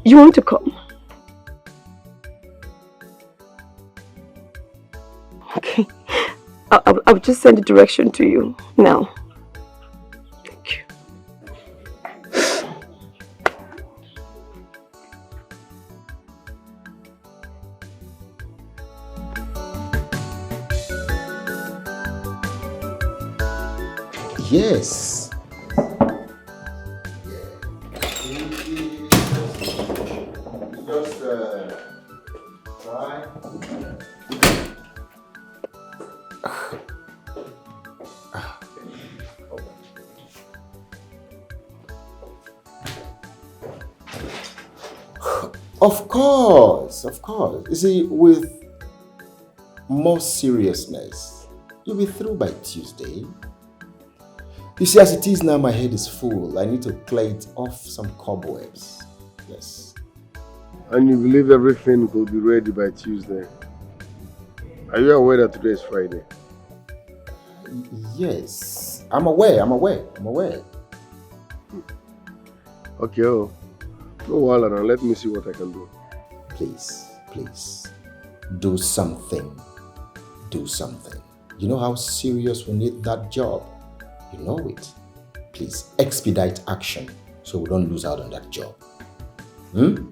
[SPEAKER 17] You want to come? Okay. I'll just send the direction to you now. Thank you.
[SPEAKER 3] Yes. Just try. Of course, of course. You see, with more seriousness, you'll be through by Tuesday. You see, as it is now, my head is full. I need to clear it off some cobwebs. Yes.
[SPEAKER 2] And you believe everything will be ready by Tuesday? Are you aware that today is Friday?
[SPEAKER 3] Yes. I'm aware.
[SPEAKER 2] Okay, oh. No wahala now. Let me see what I can do.
[SPEAKER 3] Please, please. Do something. Do something. You know how serious we need that job. You know it. Please expedite action so we don't lose out on that job. Good.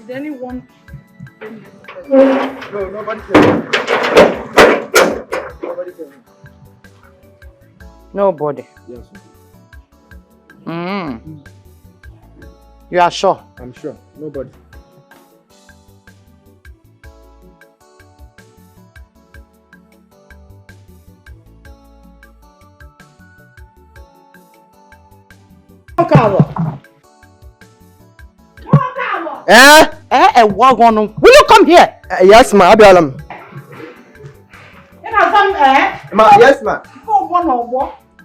[SPEAKER 6] Did anyone?
[SPEAKER 8] No, nobody came. Nobody came.
[SPEAKER 6] Nobody.
[SPEAKER 8] Yes.
[SPEAKER 6] You are sure?
[SPEAKER 8] I'm sure. Nobody.
[SPEAKER 6] Will you come here?
[SPEAKER 8] Yes, ma. Abialam. Ma, yes, ma.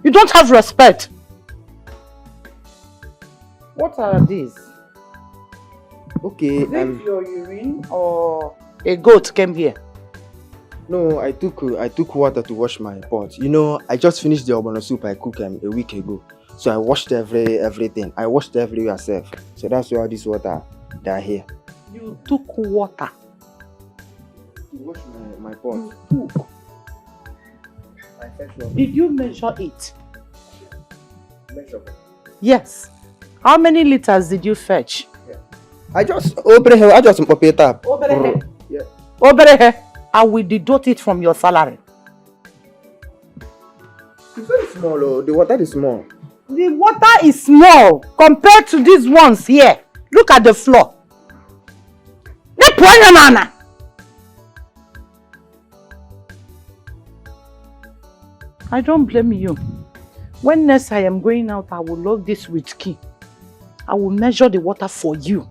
[SPEAKER 6] You don't have respect. What are these?
[SPEAKER 8] Okay.
[SPEAKER 6] Is it your urine or a goat came here?
[SPEAKER 8] No, I took water to wash my pot. You know, I just finished the ogbono soup I cooked a week ago. So I washed everything. I washed everywhere safe. So that's why all this water they are here.
[SPEAKER 6] You took water
[SPEAKER 8] to wash my pot.
[SPEAKER 6] You took. Did you measure it?
[SPEAKER 8] Measure.
[SPEAKER 6] Yes. How many liters did you fetch?
[SPEAKER 8] I just pop it up.
[SPEAKER 6] Yeah. Oberehe, I will deduct it from your salary.
[SPEAKER 8] It's very small, oh. The water is small.
[SPEAKER 6] The water is small compared to these ones here. Look at the floor. I don't blame you. When next I am going out, I will lock this with key. I will measure the water for you.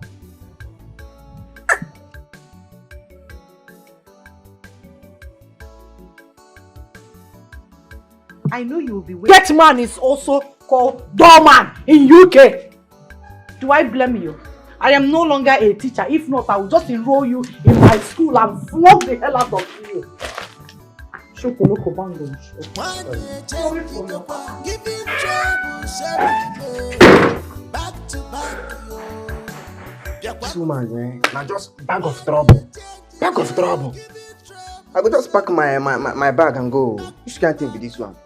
[SPEAKER 6] I know you will be waiting. That man is also called doorman in UK. Do I blame you? I am no longer a teacher. If not, I will just enroll you in my school and flog the hell out of you. Shokoloko bango.
[SPEAKER 9] Giving troubles every day. Back to back.
[SPEAKER 8] This woman, now just bag of trouble. Bag of trouble. I go just pack my bag and go. Which can't think with this one?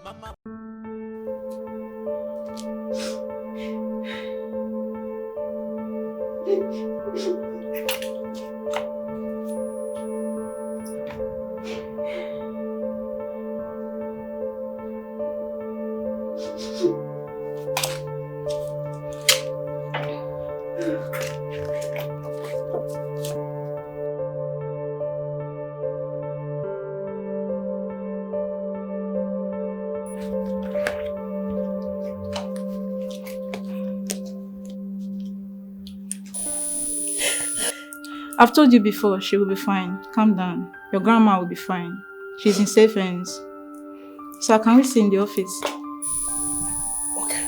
[SPEAKER 5] I've told you before, she will be fine. Calm down. Your grandma will be fine. She's in safe hands. So can we see in the office?
[SPEAKER 19] Okay.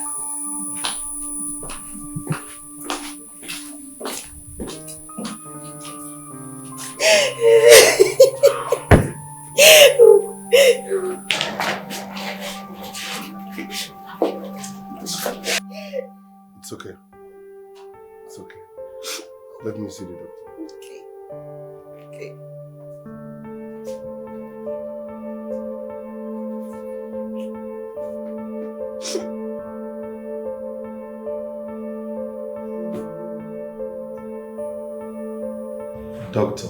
[SPEAKER 2] It's okay. It's okay. Let me see the door.
[SPEAKER 17] Okay.
[SPEAKER 2] Doctor,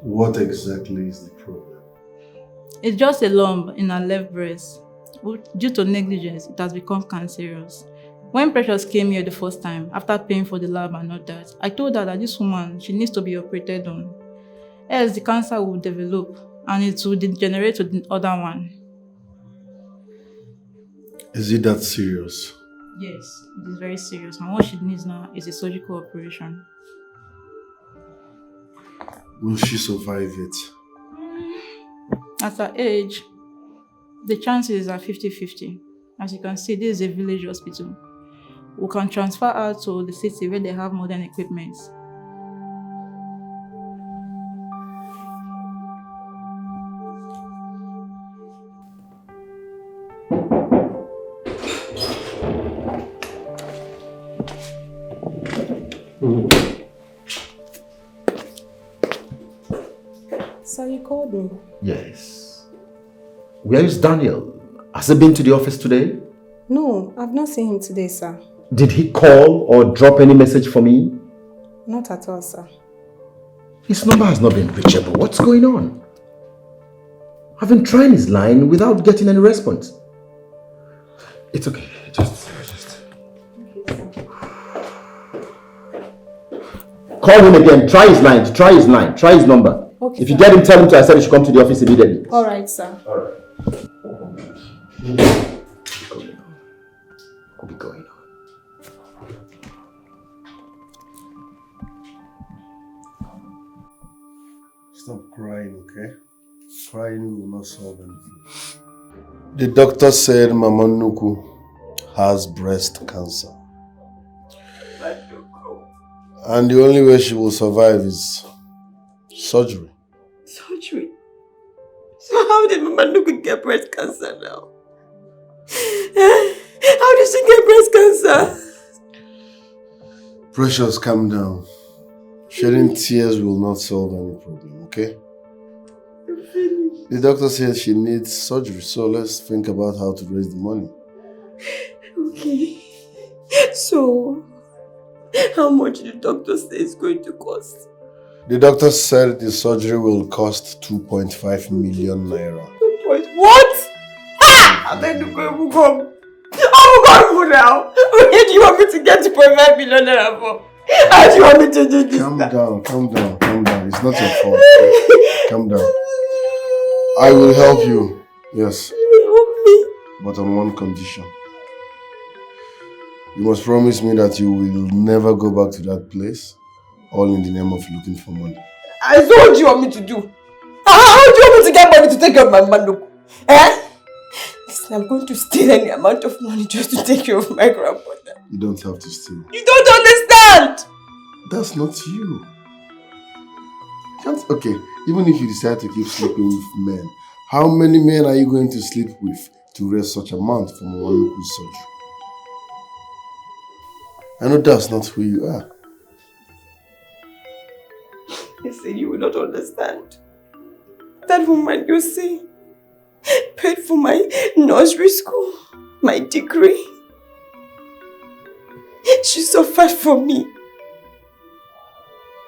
[SPEAKER 2] what exactly is the problem?
[SPEAKER 5] It's just a lump in her left breast. Due to negligence, it has become cancerous. When Precious came here the first time, after paying for the lab and all that, I told her that this woman, she needs to be operated on. Else the cancer will develop and it will degenerate to the other one.
[SPEAKER 2] Is it that serious?
[SPEAKER 5] Yes, it is very serious. And what she needs now is a surgical operation.
[SPEAKER 2] Will she survive it?
[SPEAKER 5] At her age, the chances are 50-50. As you can see, this is a village hospital. We can transfer her to the city where they have modern equipment.
[SPEAKER 4] So you called me?
[SPEAKER 3] Yes. Where is Daniel? Has he been to the office today?
[SPEAKER 4] No, I've not seen him today, sir.
[SPEAKER 3] Did he call or drop any message for me?
[SPEAKER 17] Not at all, sir.
[SPEAKER 3] His number has not been reachable. What's going on? I've been trying his line without getting any response. It's okay. Just... Call him again. Try his line. Try his line. Try his number.
[SPEAKER 17] Okay,
[SPEAKER 3] if you
[SPEAKER 17] sir.
[SPEAKER 3] get him, tell him I said he should come to the office immediately.
[SPEAKER 17] All right, sir.
[SPEAKER 3] All right. What be going on?
[SPEAKER 2] Stop crying, okay? Crying will not solve anything. The doctor said Mama Nuku has breast cancer. And the only way she will survive is surgery.
[SPEAKER 4] Surgery? So how did Mama Nuku get breast cancer now? How did she get breast cancer?
[SPEAKER 2] Precious, calm down. Shedding tears will not solve any problem, okay? The doctor said she needs surgery, so let's think about how to raise the money.
[SPEAKER 4] Okay. So, how much did the doctor say it's going to cost?
[SPEAKER 2] The doctor said the surgery will cost 2.5 million naira.
[SPEAKER 4] What? Ah! I beg you go. Oh God, now. Where do you want me to get 2.5 million naira for? How do you want me to do this?
[SPEAKER 2] Calm down. It's not your fault. Calm down. I will help you. Yes. But on one condition. You must promise me that you will never go back to that place, all in the name of looking for money.
[SPEAKER 4] So what do you want me to do? How do you want me to get money to take care of my man? Eh? Listen, I'm going to steal any amount of money just to take care of my grandmother.
[SPEAKER 2] You don't have to steal.
[SPEAKER 4] You don't understand!
[SPEAKER 2] That's not you. Okay, even if you decide to keep sleeping with men, how many men are you going to sleep with to raise such amount from one local surgery? I know that's not who you are.
[SPEAKER 4] Listen, you will not understand. That woman you see paid for my nursery school, my degree. She suffered for me.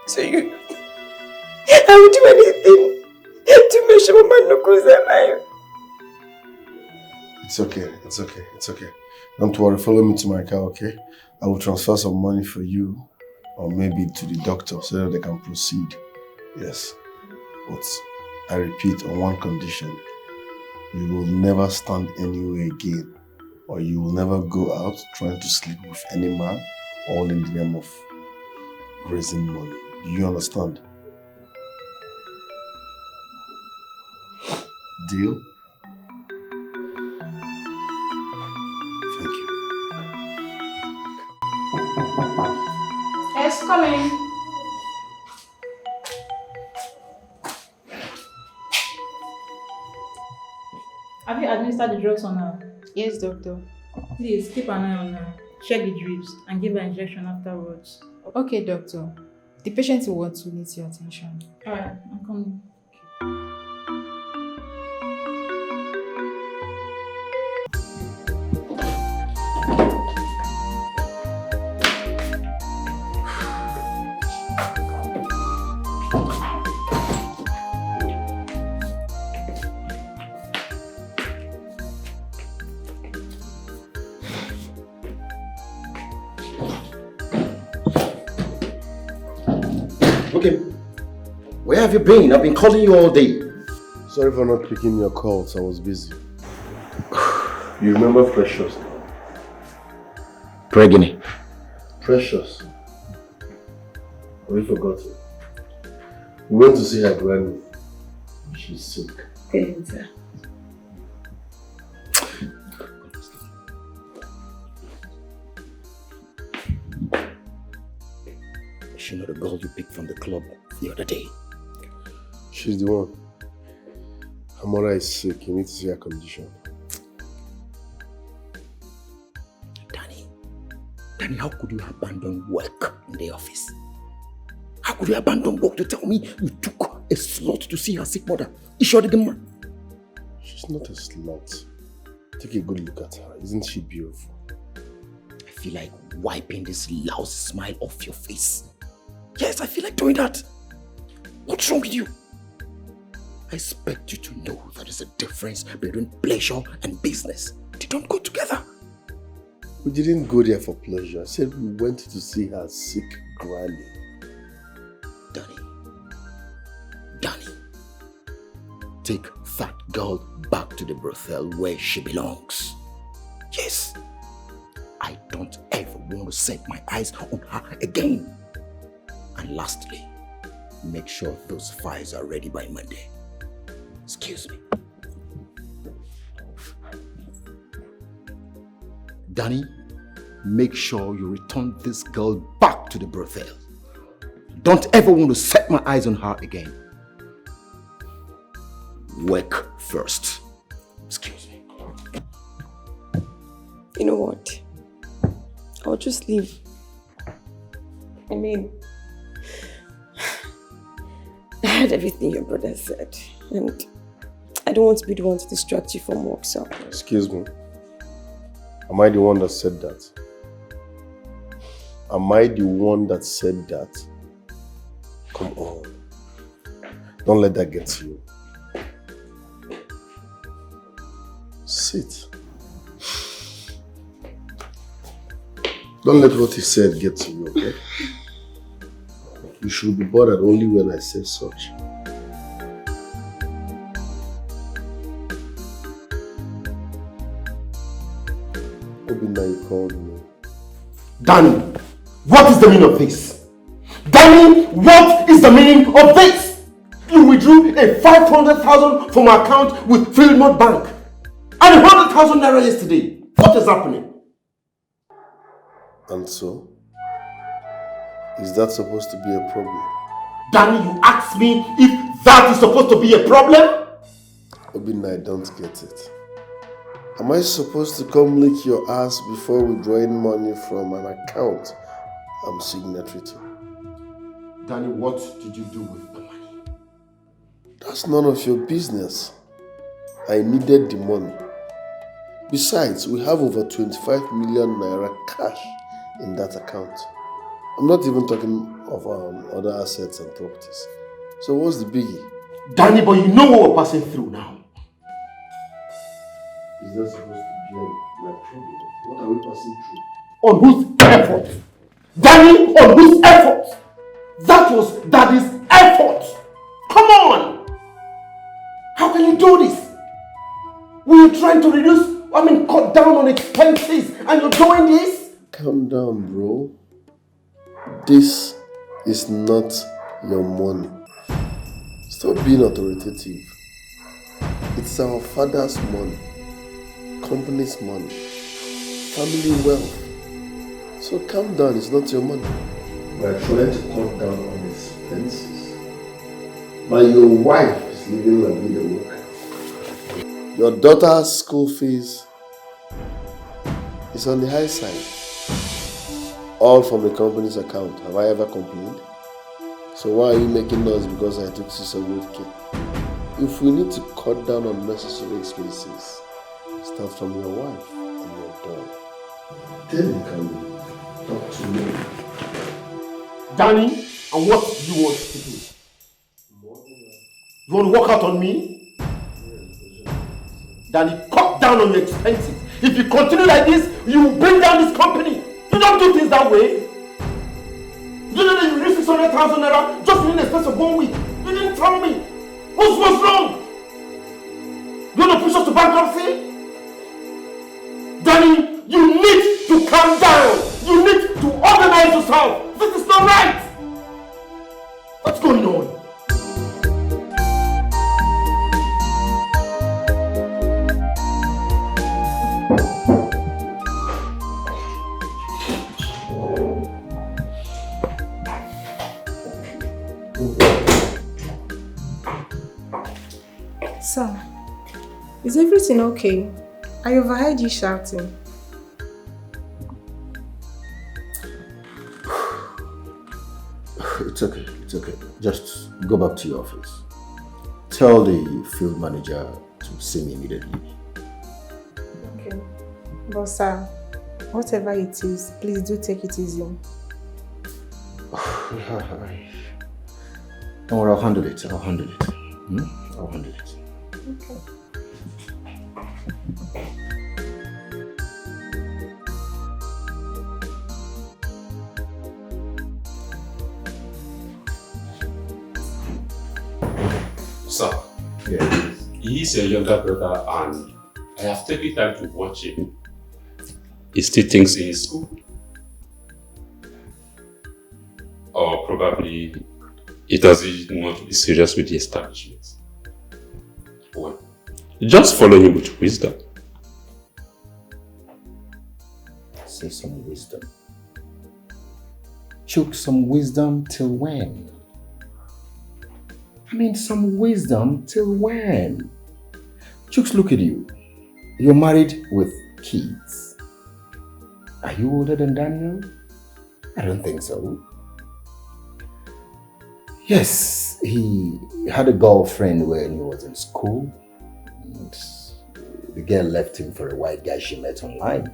[SPEAKER 4] So I would do anything to make sure Mama Nuku is alive.
[SPEAKER 2] It's okay. Don't worry, follow me to my car, okay? I will transfer some money for you, or maybe to the doctor so that they can proceed. Yes. But I repeat, on one condition. You will never stand anywhere again, or you will never go out trying to sleep with any man, all in the name of raising money. Do you understand? Deal? Thank you.
[SPEAKER 5] Yes, come in. Have you administered the drugs on her?
[SPEAKER 17] Yes, doctor.
[SPEAKER 5] Please keep an eye on her. Check the drips and give her injection afterwards.
[SPEAKER 17] Okay, doctor. The patient will want to need your attention.
[SPEAKER 5] Alright, I'm coming.
[SPEAKER 3] Okay. Where have you been? I've been calling you all day.
[SPEAKER 2] Sorry for not picking your calls. I was busy. You remember Precious?
[SPEAKER 3] Preggy.
[SPEAKER 2] Precious. Have you forgotten? We went to see her granny. She's sick.
[SPEAKER 17] Thanks, sir.
[SPEAKER 3] Is she not the girl you picked from the club the other day?
[SPEAKER 2] She's the one. Her mother is sick. You need to see her condition.
[SPEAKER 3] Danny, how could you abandon work in the office? How could you abandon work to tell me you took a slot to see her sick mother? Is she the man?
[SPEAKER 2] She's not a slut. Take a good look at her. Isn't she beautiful?
[SPEAKER 3] I feel like wiping this lousy smile off your face.
[SPEAKER 1] Yes, I feel like doing that. What's wrong with you? I expect you to know that there's a difference between pleasure and business. They don't go together.
[SPEAKER 2] We didn't go there for pleasure. I said we went to see her sick granny.
[SPEAKER 1] Danny, take that girl back to the brothel where she belongs. Yes, I don't ever want to set my eyes on her again. And lastly, make sure those files are ready by Monday. Excuse me. Danny, make sure you return this girl back to the brothel. Don't ever want to set my eyes on her again. Work first. Excuse me.
[SPEAKER 4] You know what? I'll just leave. I mean, I heard everything your brother said, and I don't want to be the one to distract you from work, so...
[SPEAKER 2] Excuse me. Am I the one that said that? Am I the one that said that? Come on. Don't let that get to you. Sit. Don't let what he said get to you, okay? You should be bothered only when I say such. Obinna, you called me.
[SPEAKER 3] Danny, what is the meaning of this? Danny, what is the meaning of this? You withdrew a 500,000 from my account with Fieldmont Bank and 100,000 naira yesterday. What is happening?
[SPEAKER 2] And so? Is that supposed to be a problem?
[SPEAKER 3] Danny, you asked me if that is supposed to be a problem?
[SPEAKER 2] Obinna, I don't get it. Am I supposed to come lick your ass before withdrawing money from an account I'm signatory to?
[SPEAKER 3] Danny, what did you do with the money?
[SPEAKER 2] That's none of your business. I needed the money. Besides, we have over 25 million naira cash in that account. I'm not even talking of other assets and properties. So what's the biggie?
[SPEAKER 3] Danny, but you know what we're passing through now.
[SPEAKER 2] Is that supposed to be my problem? What are we passing through?
[SPEAKER 3] On whose effort? Danny, on whose effort? That was Daddy's effort. Come on! How can you do this? We're trying to cut down on expenses and you're doing this?
[SPEAKER 2] Calm down, bro. This is not your money. Stop being authoritative. It's our father's money, company's money, family wealth. So calm down, it's not your money. We're trying to cut down on expenses. But your wife is living la vida loca. Your daughter's school fees is on the high side. All from the company's account. Have I ever complained? So why are you making noise because I took 600k? If we need to cut down on necessary expenses, start from your wife and your daughter. Then you can talk to me.
[SPEAKER 3] Danny, and what do you want to do? You want to walk out on me? Danny, cut down on your expenses. If you continue like this, you will bring down this company. You don't do things that way. You know that you released 600,000 naira just in the space of 1 week. You didn't tell me. What's wrong? You want to push us to bankruptcy? Danny, you need to calm down. You need to organize yourself. This is not right. What's going on?
[SPEAKER 7] Sir, is everything okay? I overheard you shouting.
[SPEAKER 3] It's okay, it's okay. Just go back to your office. Tell the field manager to see me immediately.
[SPEAKER 7] Okay. But sir, whatever it is, please do take it easy.
[SPEAKER 3] Don't worry, I'll handle it. I'll handle it. I'll handle it.
[SPEAKER 4] Okay.
[SPEAKER 21] Sir, he is a younger brother and I have taken time to watch him. He still thinks he is school. Or probably he doesn't want to be serious with the establishment. Well, just follow him with wisdom.
[SPEAKER 3] Say some wisdom. Choke some wisdom till when? I mean, some wisdom till when? Chooks, look at you. You're married with kids. Are you older than Daniel? I don't think so. Yes, he had a girlfriend when he was in school. And the girl left him for a white guy she met online.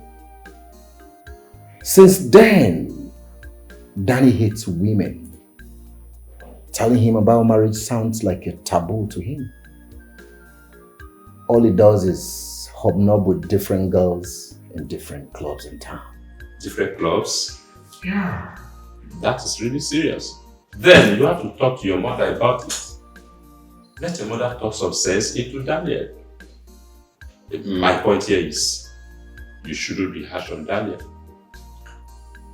[SPEAKER 3] Since then, Danny hates women. Telling him about marriage sounds like a taboo to him. All he does is hobnob with different girls in different clubs in town.
[SPEAKER 21] Different clubs?
[SPEAKER 3] Yeah.
[SPEAKER 21] That is really serious. Then you have to talk to your mother about it. Let your mother talk some sense into Daniel. My point here is, you shouldn't be harsh on Daniel.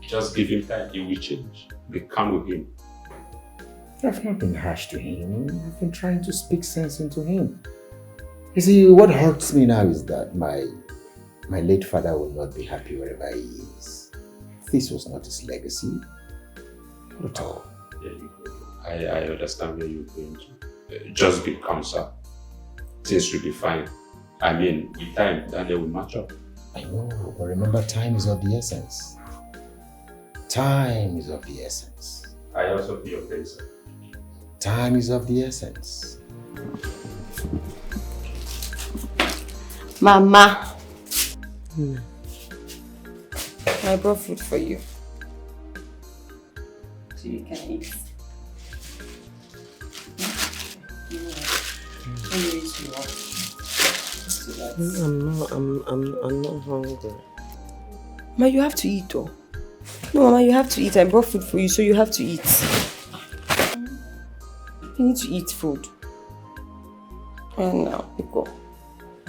[SPEAKER 21] Just give him time, he will change. Be calm with him.
[SPEAKER 3] I've not been harsh to him. I've been trying to speak sense into him. You see, what hurts me now is that my late father will not be happy wherever he is. This was not his legacy. Not at all.
[SPEAKER 21] I understand where you're going to. Just be calm, sir. Things will be fine. I mean, with time, Daniel will match up.
[SPEAKER 3] I know, but remember, time is of the essence. Time is of the essence.
[SPEAKER 21] I also feel your pain, sir.
[SPEAKER 3] Time is of the essence.
[SPEAKER 4] Mama. I brought food for you. So you can eat.
[SPEAKER 20] I'm not hungry.
[SPEAKER 4] Ma, you have to eat though. No, Mama, you have to eat. I brought food for you, so you have to eat. You need to eat food. And now, go.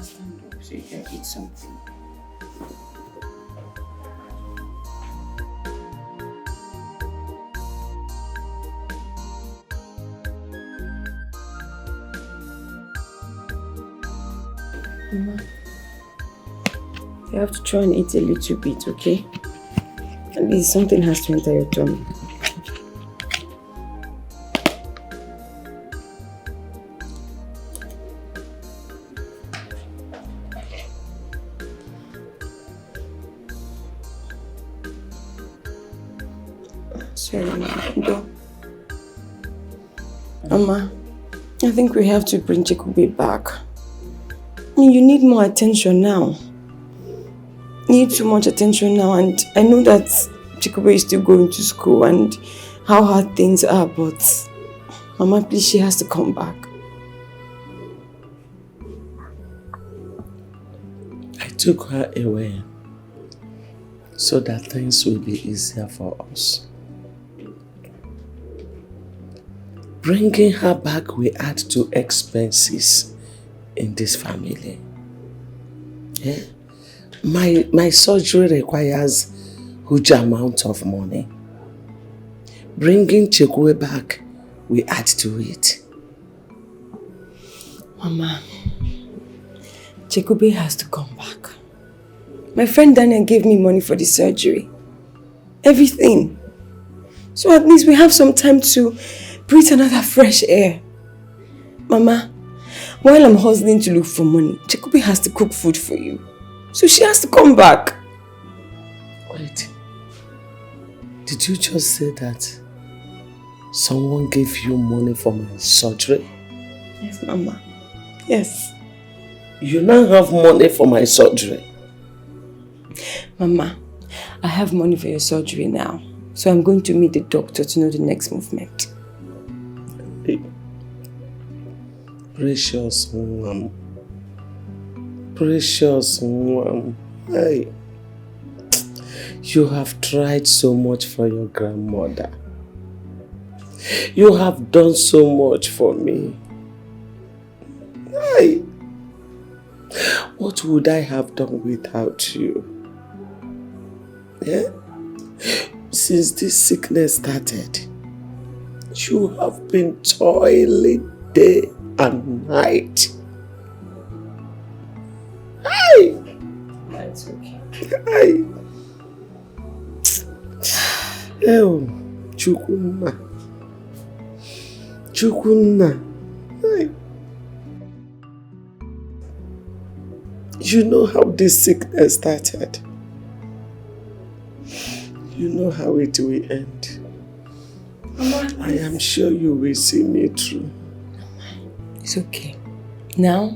[SPEAKER 4] Stand up so you can eat something. Mama, you have to try and eat a little bit, okay? At least something has to enter your tummy. Sorry, Mama. Go. Mama, I think we have to bring Chikube back. I mean, you need more attention now. You need too much attention now, and I know that Chikube is still going to school and how hard things are, but Mama, please, she has to come back.
[SPEAKER 20] I took her away so that things will be easier for us. Bringing her back will add to expenses in this family. Yeah? My surgery requires huge amount of money. Bringing Chekwe back will add to it.
[SPEAKER 4] Mama, Chekube has to come back. My friend Daniel gave me money for the surgery. Everything. So at least we have some time to breathe another fresh air. Mama, while I'm hustling to look for money, Chekube has to cook food for you. So she has to come back.
[SPEAKER 20] Wait. Did you just say that someone gave you money for my surgery?
[SPEAKER 4] Yes, Mama. Yes.
[SPEAKER 20] You now have money for my surgery?
[SPEAKER 4] Mama, I have money for your surgery now. So I'm going to meet the doctor to know the next movement.
[SPEAKER 20] Hey. Precious one. Precious one. Hey. You have tried so much for your grandmother. You have done so much for me. Hey. What would I have done without you? Yeah? Since this sickness started, you have been toiling day and night. Hey!
[SPEAKER 4] That's okay.
[SPEAKER 20] Hey! Oh, Chukunna. Chukunna. Hey! You know how this sickness started. You know how it will end.
[SPEAKER 4] Mama,
[SPEAKER 20] I am sure you will see me through.
[SPEAKER 4] It's okay. Now,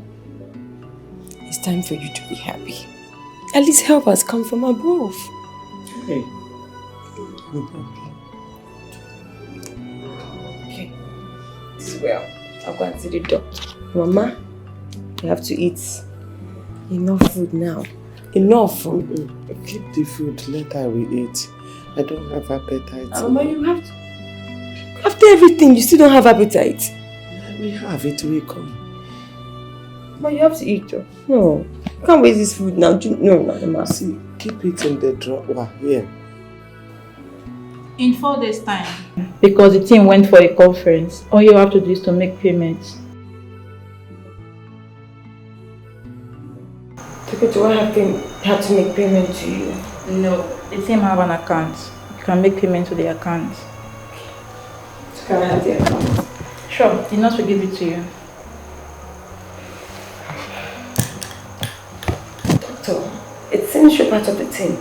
[SPEAKER 4] it's time for you to be happy. At least help has come from above.
[SPEAKER 20] Hey.
[SPEAKER 4] Okay. Well, I'll go and see the doctor. Mama, you have to eat enough food now. Enough food.
[SPEAKER 20] Keep the food, later we eat. I don't have appetite.
[SPEAKER 4] Mama, you have to. After everything, you still don't have appetite.
[SPEAKER 20] We have it, we come.
[SPEAKER 4] But you have to eat though. No. You can't waste this food now. No, Mama.
[SPEAKER 20] See, keep it in the drawer here.
[SPEAKER 5] In 4 days' time. Because the team went for a conference, all you have to do is to make payments.
[SPEAKER 4] Okay, do I have to make payment to you?
[SPEAKER 5] No. The team have an account. You can make payment to the account.
[SPEAKER 4] Can I have the account?
[SPEAKER 5] Sure, the nurse will give it to you.
[SPEAKER 4] Doctor, it seems you're part of the team.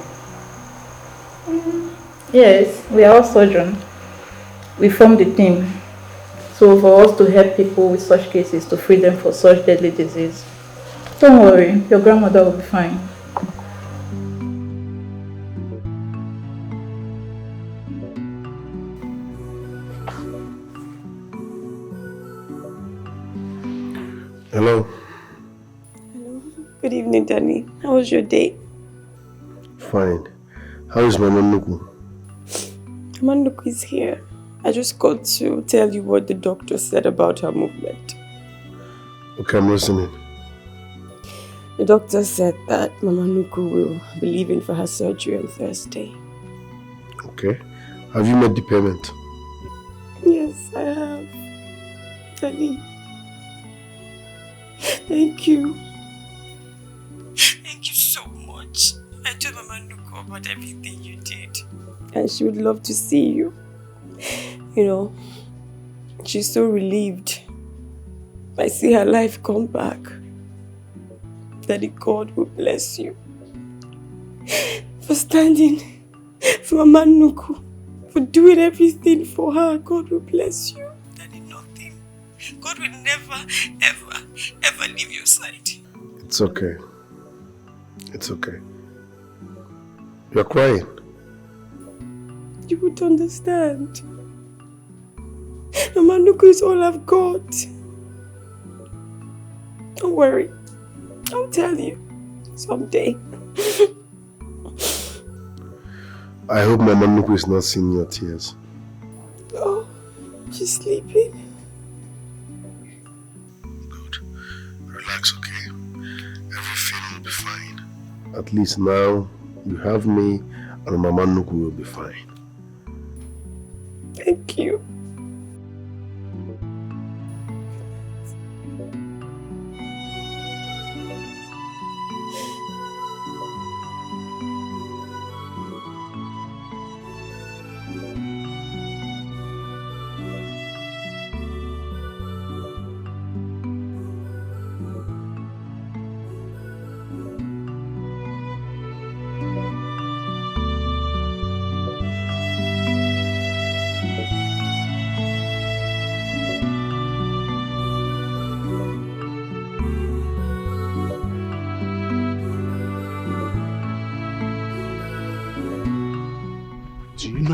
[SPEAKER 5] Yes, we are all surgeons. We form the team. So for us to help people with such cases, to free them from such deadly disease. Don't worry, your grandmother will be fine.
[SPEAKER 2] Hello.
[SPEAKER 4] Hello. Good evening, Danny. How was your day?
[SPEAKER 2] Fine. How is Mama Nuku?
[SPEAKER 4] Mama Nuku is here. I just got to tell you what the doctor said about her movement.
[SPEAKER 2] Okay, I'm listening.
[SPEAKER 4] The doctor said that Mama Nuku will be leaving for her surgery on Thursday.
[SPEAKER 2] Okay. Have you made the payment?
[SPEAKER 4] Yes, I have. Danny. Thank you. Thank you so much. I told Mama Nuku about everything you did. And she would love to see you. You know, she's so relieved. I see her life come back. Daddy, God will bless you. For standing for Mama Nuku. For doing everything for her. God will bless you. Daddy, nothing. God will never, ever, ever leave your side.
[SPEAKER 2] It's okay. It's okay. You're crying.
[SPEAKER 4] You would understand. Mama Nuku is all I've got. Don't worry. I'll tell you someday.
[SPEAKER 2] I hope Mama Nuku is not seeing your tears.
[SPEAKER 4] Oh, she's sleeping.
[SPEAKER 2] Good. Relax, okay? Everything will be fine. At least now, you have me and Mama Nuku will be fine.
[SPEAKER 4] Thank you.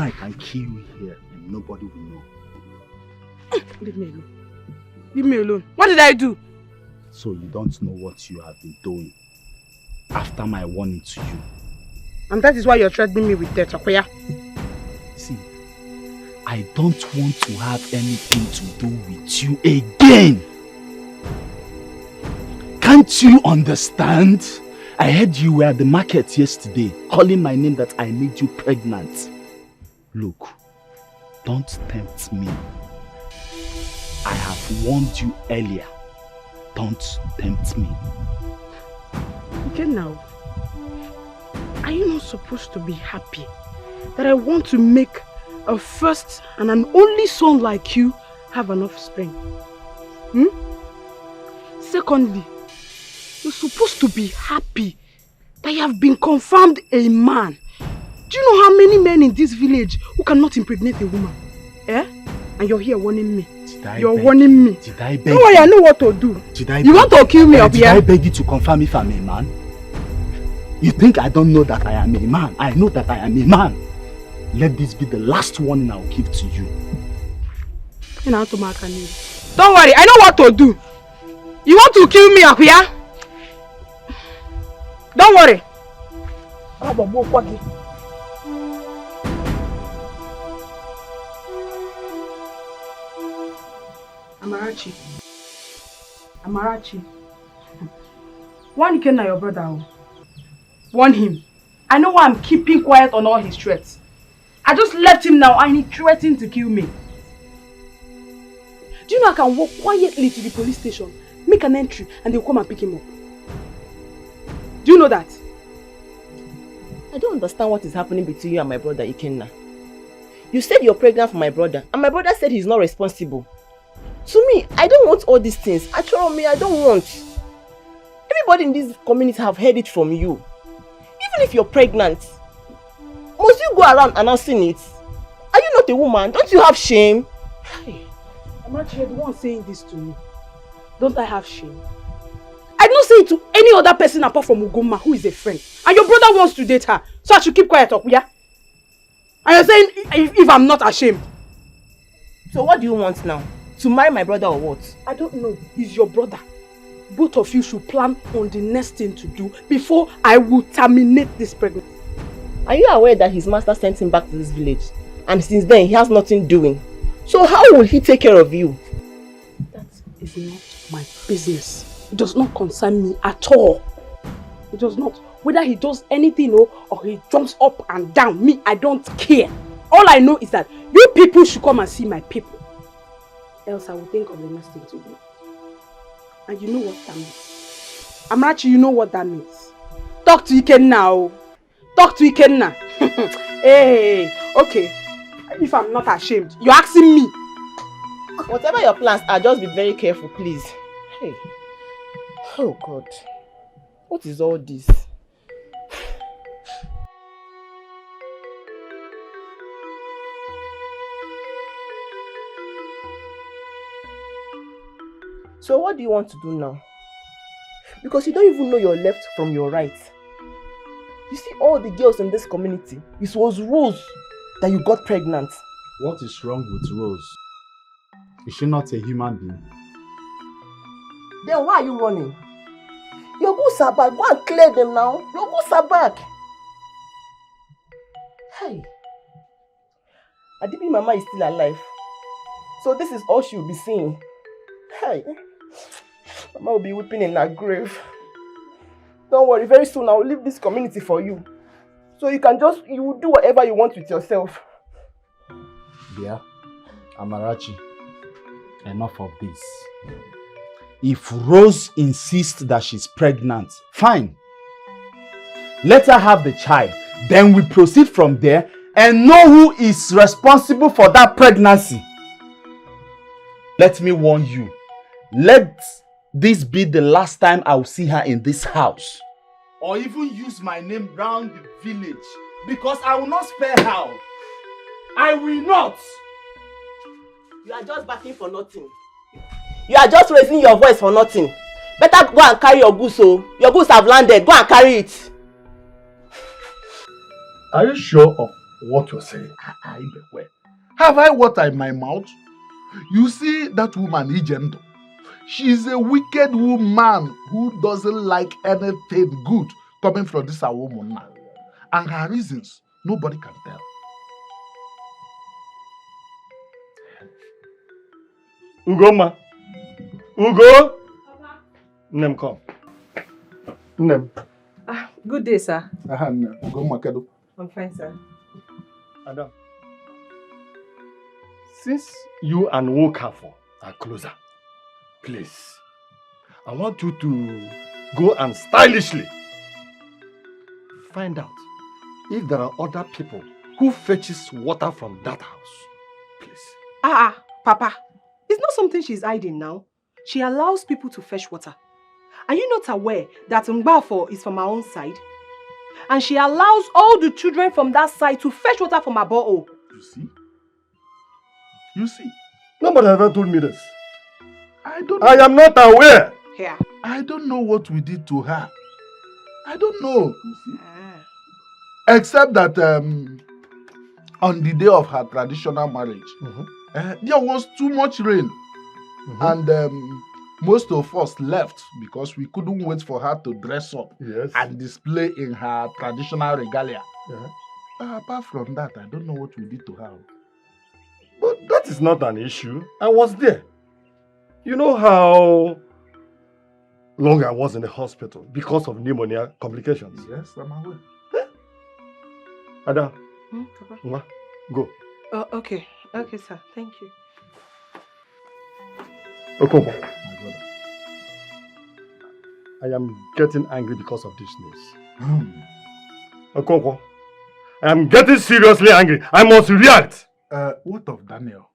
[SPEAKER 12] I can kill you here and nobody will know.
[SPEAKER 6] Leave me alone. Leave me alone. What did I do?
[SPEAKER 12] So you don't know what you have been doing after my warning to you.
[SPEAKER 6] And that is why you're threatening me with death, Okoya.
[SPEAKER 12] See, I don't want to have anything to do with you again. Can't you understand? I heard you were at the market yesterday calling my name that I made you pregnant. Look, don't tempt me. I have warned you earlier. Don't tempt me.
[SPEAKER 6] Okay now, are you not supposed to be happy that I want to make a first and an only son like you have an offspring? Secondly, you're supposed to be happy that you have been confirmed a man. Do you know how many men in this village who cannot impregnate a woman? Eh? And you're here warning me. You're warning me.
[SPEAKER 12] Did I beg
[SPEAKER 6] Don't worry, I know what to do. You want to kill me up here?
[SPEAKER 12] Did I beg you to confirm if I'm a man? You think I don't know that I am a man? I know that I am a man. Let this be the last warning I will give to you.
[SPEAKER 6] Don't worry, I know what to do. You want to kill me up here? Don't worry. Amarachi. Warn Ikenna, your brother. Warn him. I know why I'm keeping quiet on all his threats. I just left him now and he threatened to kill me. Do you know I can walk quietly to the police station, make an entry, and they'll come and pick him up? Do you know that?
[SPEAKER 16] I don't understand what is happening between you and my brother Ikenna. You said you're pregnant for my brother, and my brother said he's not responsible. To me, I don't want all these things. Actually, me, I don't want. Everybody in this community have heard it from you. Even if you're pregnant, must you go around announcing it? Are you not a woman? Don't you have shame?
[SPEAKER 6] I'm actually the one saying this to me. Don't I have shame? I don't say it to any other person apart from Ugoma, who is a friend. And your brother wants to date her, so I should keep quiet, yeah? And you're saying if I'm not ashamed.
[SPEAKER 16] So what do you want now? To marry my brother or what?
[SPEAKER 6] I don't know. He's your brother. Both of you should plan on the next thing to do before I will terminate this pregnancy.
[SPEAKER 16] Are you aware that his master sent him back to this village? And since then, he has nothing doing. So how will he take care of you?
[SPEAKER 6] That is not my business. It does not concern me at all. It does not. Whether he does anything or he jumps up and down, me, I don't care. All I know is that you people should come and see my people. Else I will think of the next thing to do. And you know what that means. Amarachi, you know what that means. Talk to Ikenna now. Talk to Ikenna. Hey, okay. If I'm not ashamed, you're asking me.
[SPEAKER 16] Whatever your plans are, just be very careful, please. Hey. Oh God. What is all this? So what do you want to do now? Because you don't even know your left from your right. You see all the girls in this community, it was Rose that you got pregnant.
[SPEAKER 12] What is wrong with Rose? Is she not a human being?
[SPEAKER 16] Then why are you running? Your goods are back. Go and clear them now. Your goods are back. Hey. Adibi Mama is still alive. So this is all she will be seeing. Hey. Mama will be weeping in her grave. Don't worry, very soon I will leave this community for you. So you will do whatever you want with yourself.
[SPEAKER 12] Dear Amarachi, enough of this. If Rose insists that she's pregnant, fine. Let her have the child. Then we proceed from there and know who is responsible for that pregnancy. Let me warn you. Let this be the last time I will see her in this house. Or even use my name round the village. Because I will not spare her. I will not.
[SPEAKER 16] You are just backing for nothing. You are just raising your voice for nothing. Better go and carry your goods, oh. Your goods have landed. Go and carry it.
[SPEAKER 12] Are you sure of
[SPEAKER 11] what you're saying. Have I water in my mouth? You see that woman, Ijendo? She's a wicked woman who doesn't like anything good coming from this woman now. And her reasons, nobody can tell.
[SPEAKER 10] Ugoma. Ugo. Nem come. Nem.
[SPEAKER 7] Good day, sir.
[SPEAKER 11] Ugoma kedo.
[SPEAKER 7] I'm fine, sir.
[SPEAKER 10] Adam. Since you and Wokafo are closer, please, I want you to go and stylishly find out if there are other people who fetches water from that house. Please.
[SPEAKER 7] Papa, it's not something she's hiding now. She allows people to fetch water. Are you not aware that Ngbafo is from our own side? And she allows all the children from that side to fetch water from her borehole.
[SPEAKER 11] You see? You see?
[SPEAKER 10] Nobody ever told me this.
[SPEAKER 11] I
[SPEAKER 10] am not aware.
[SPEAKER 7] Here.
[SPEAKER 11] I don't know what we did to her. I don't know. You see? Except that on the day of her traditional marriage, there was too much rain. And most of us left because we couldn't wait for her to dress up and display in her traditional regalia. Apart from that, I don't know what we did to her.
[SPEAKER 10] But that is not an issue. I was there. You know how long I was in the hospital because of pneumonia complications?
[SPEAKER 11] Yes, I'm aware.
[SPEAKER 10] Ada,
[SPEAKER 7] Papa?
[SPEAKER 10] go.
[SPEAKER 7] Okay. Okay, sir. Thank you.
[SPEAKER 10] Okonkwo, I am getting angry because of this news. Okonkwo, I am getting seriously angry. I must react.
[SPEAKER 11] What of Daniel?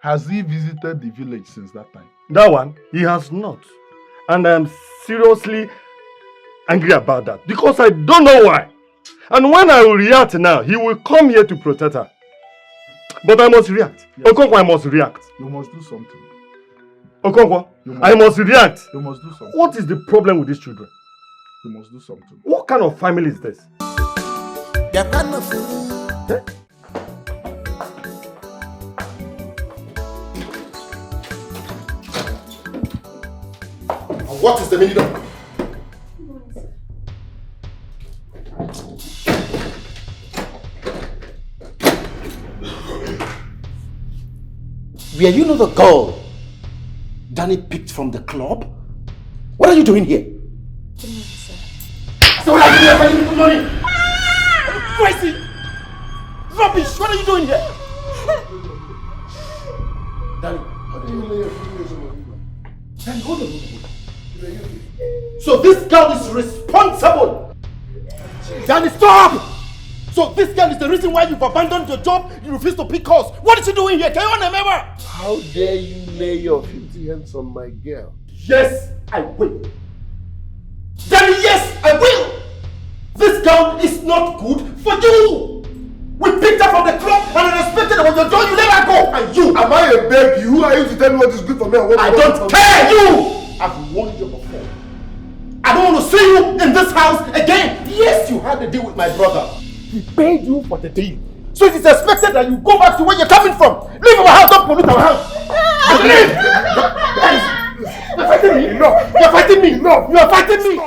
[SPEAKER 11] Has he visited the village since that time?
[SPEAKER 10] That one, he has not. And I am seriously angry about that because I don't know why. And when I will react now, he will come here to protect her. But I must react. Yes. Okonkwo, I must react.
[SPEAKER 11] You must do something.
[SPEAKER 10] Okonkwo, I must react.
[SPEAKER 11] You must do something.
[SPEAKER 10] What is the problem with these children?
[SPEAKER 11] You must do something.
[SPEAKER 10] What kind of family is this?
[SPEAKER 3] What is the meaning of... Were you not the girl Danny picked from the club? What are you doing here?
[SPEAKER 17] Good morning, sir.
[SPEAKER 3] So what are you doing here? Good morning. Are you crazy? Rubbish! What are you doing here? Danny, Danny, hold on. So this girl is responsible. Danny, stop! So this girl is the reason why you've abandoned your job, you refuse to pick calls. What is she doing here? Can you remember?
[SPEAKER 1] How dare you lay your filthy hands on my girl?
[SPEAKER 3] Yes, I will. Danny, yes, I will. This girl is not good for you. We picked her from the club and I respected her. When you're done, you let her go. And you?
[SPEAKER 2] Am I a baby? Who are you to tell me what is good for me and what
[SPEAKER 3] I
[SPEAKER 2] is
[SPEAKER 3] don't care, you! I've warned you before. I don't want to see you in this house again. Yes, you had a deal with my brother. He paid you for the deal. So it is expected that you go back to where you're coming from. Leave our house, don't pollute our house. Leave! You're fighting me? No. You're fighting me? No. You're fighting me?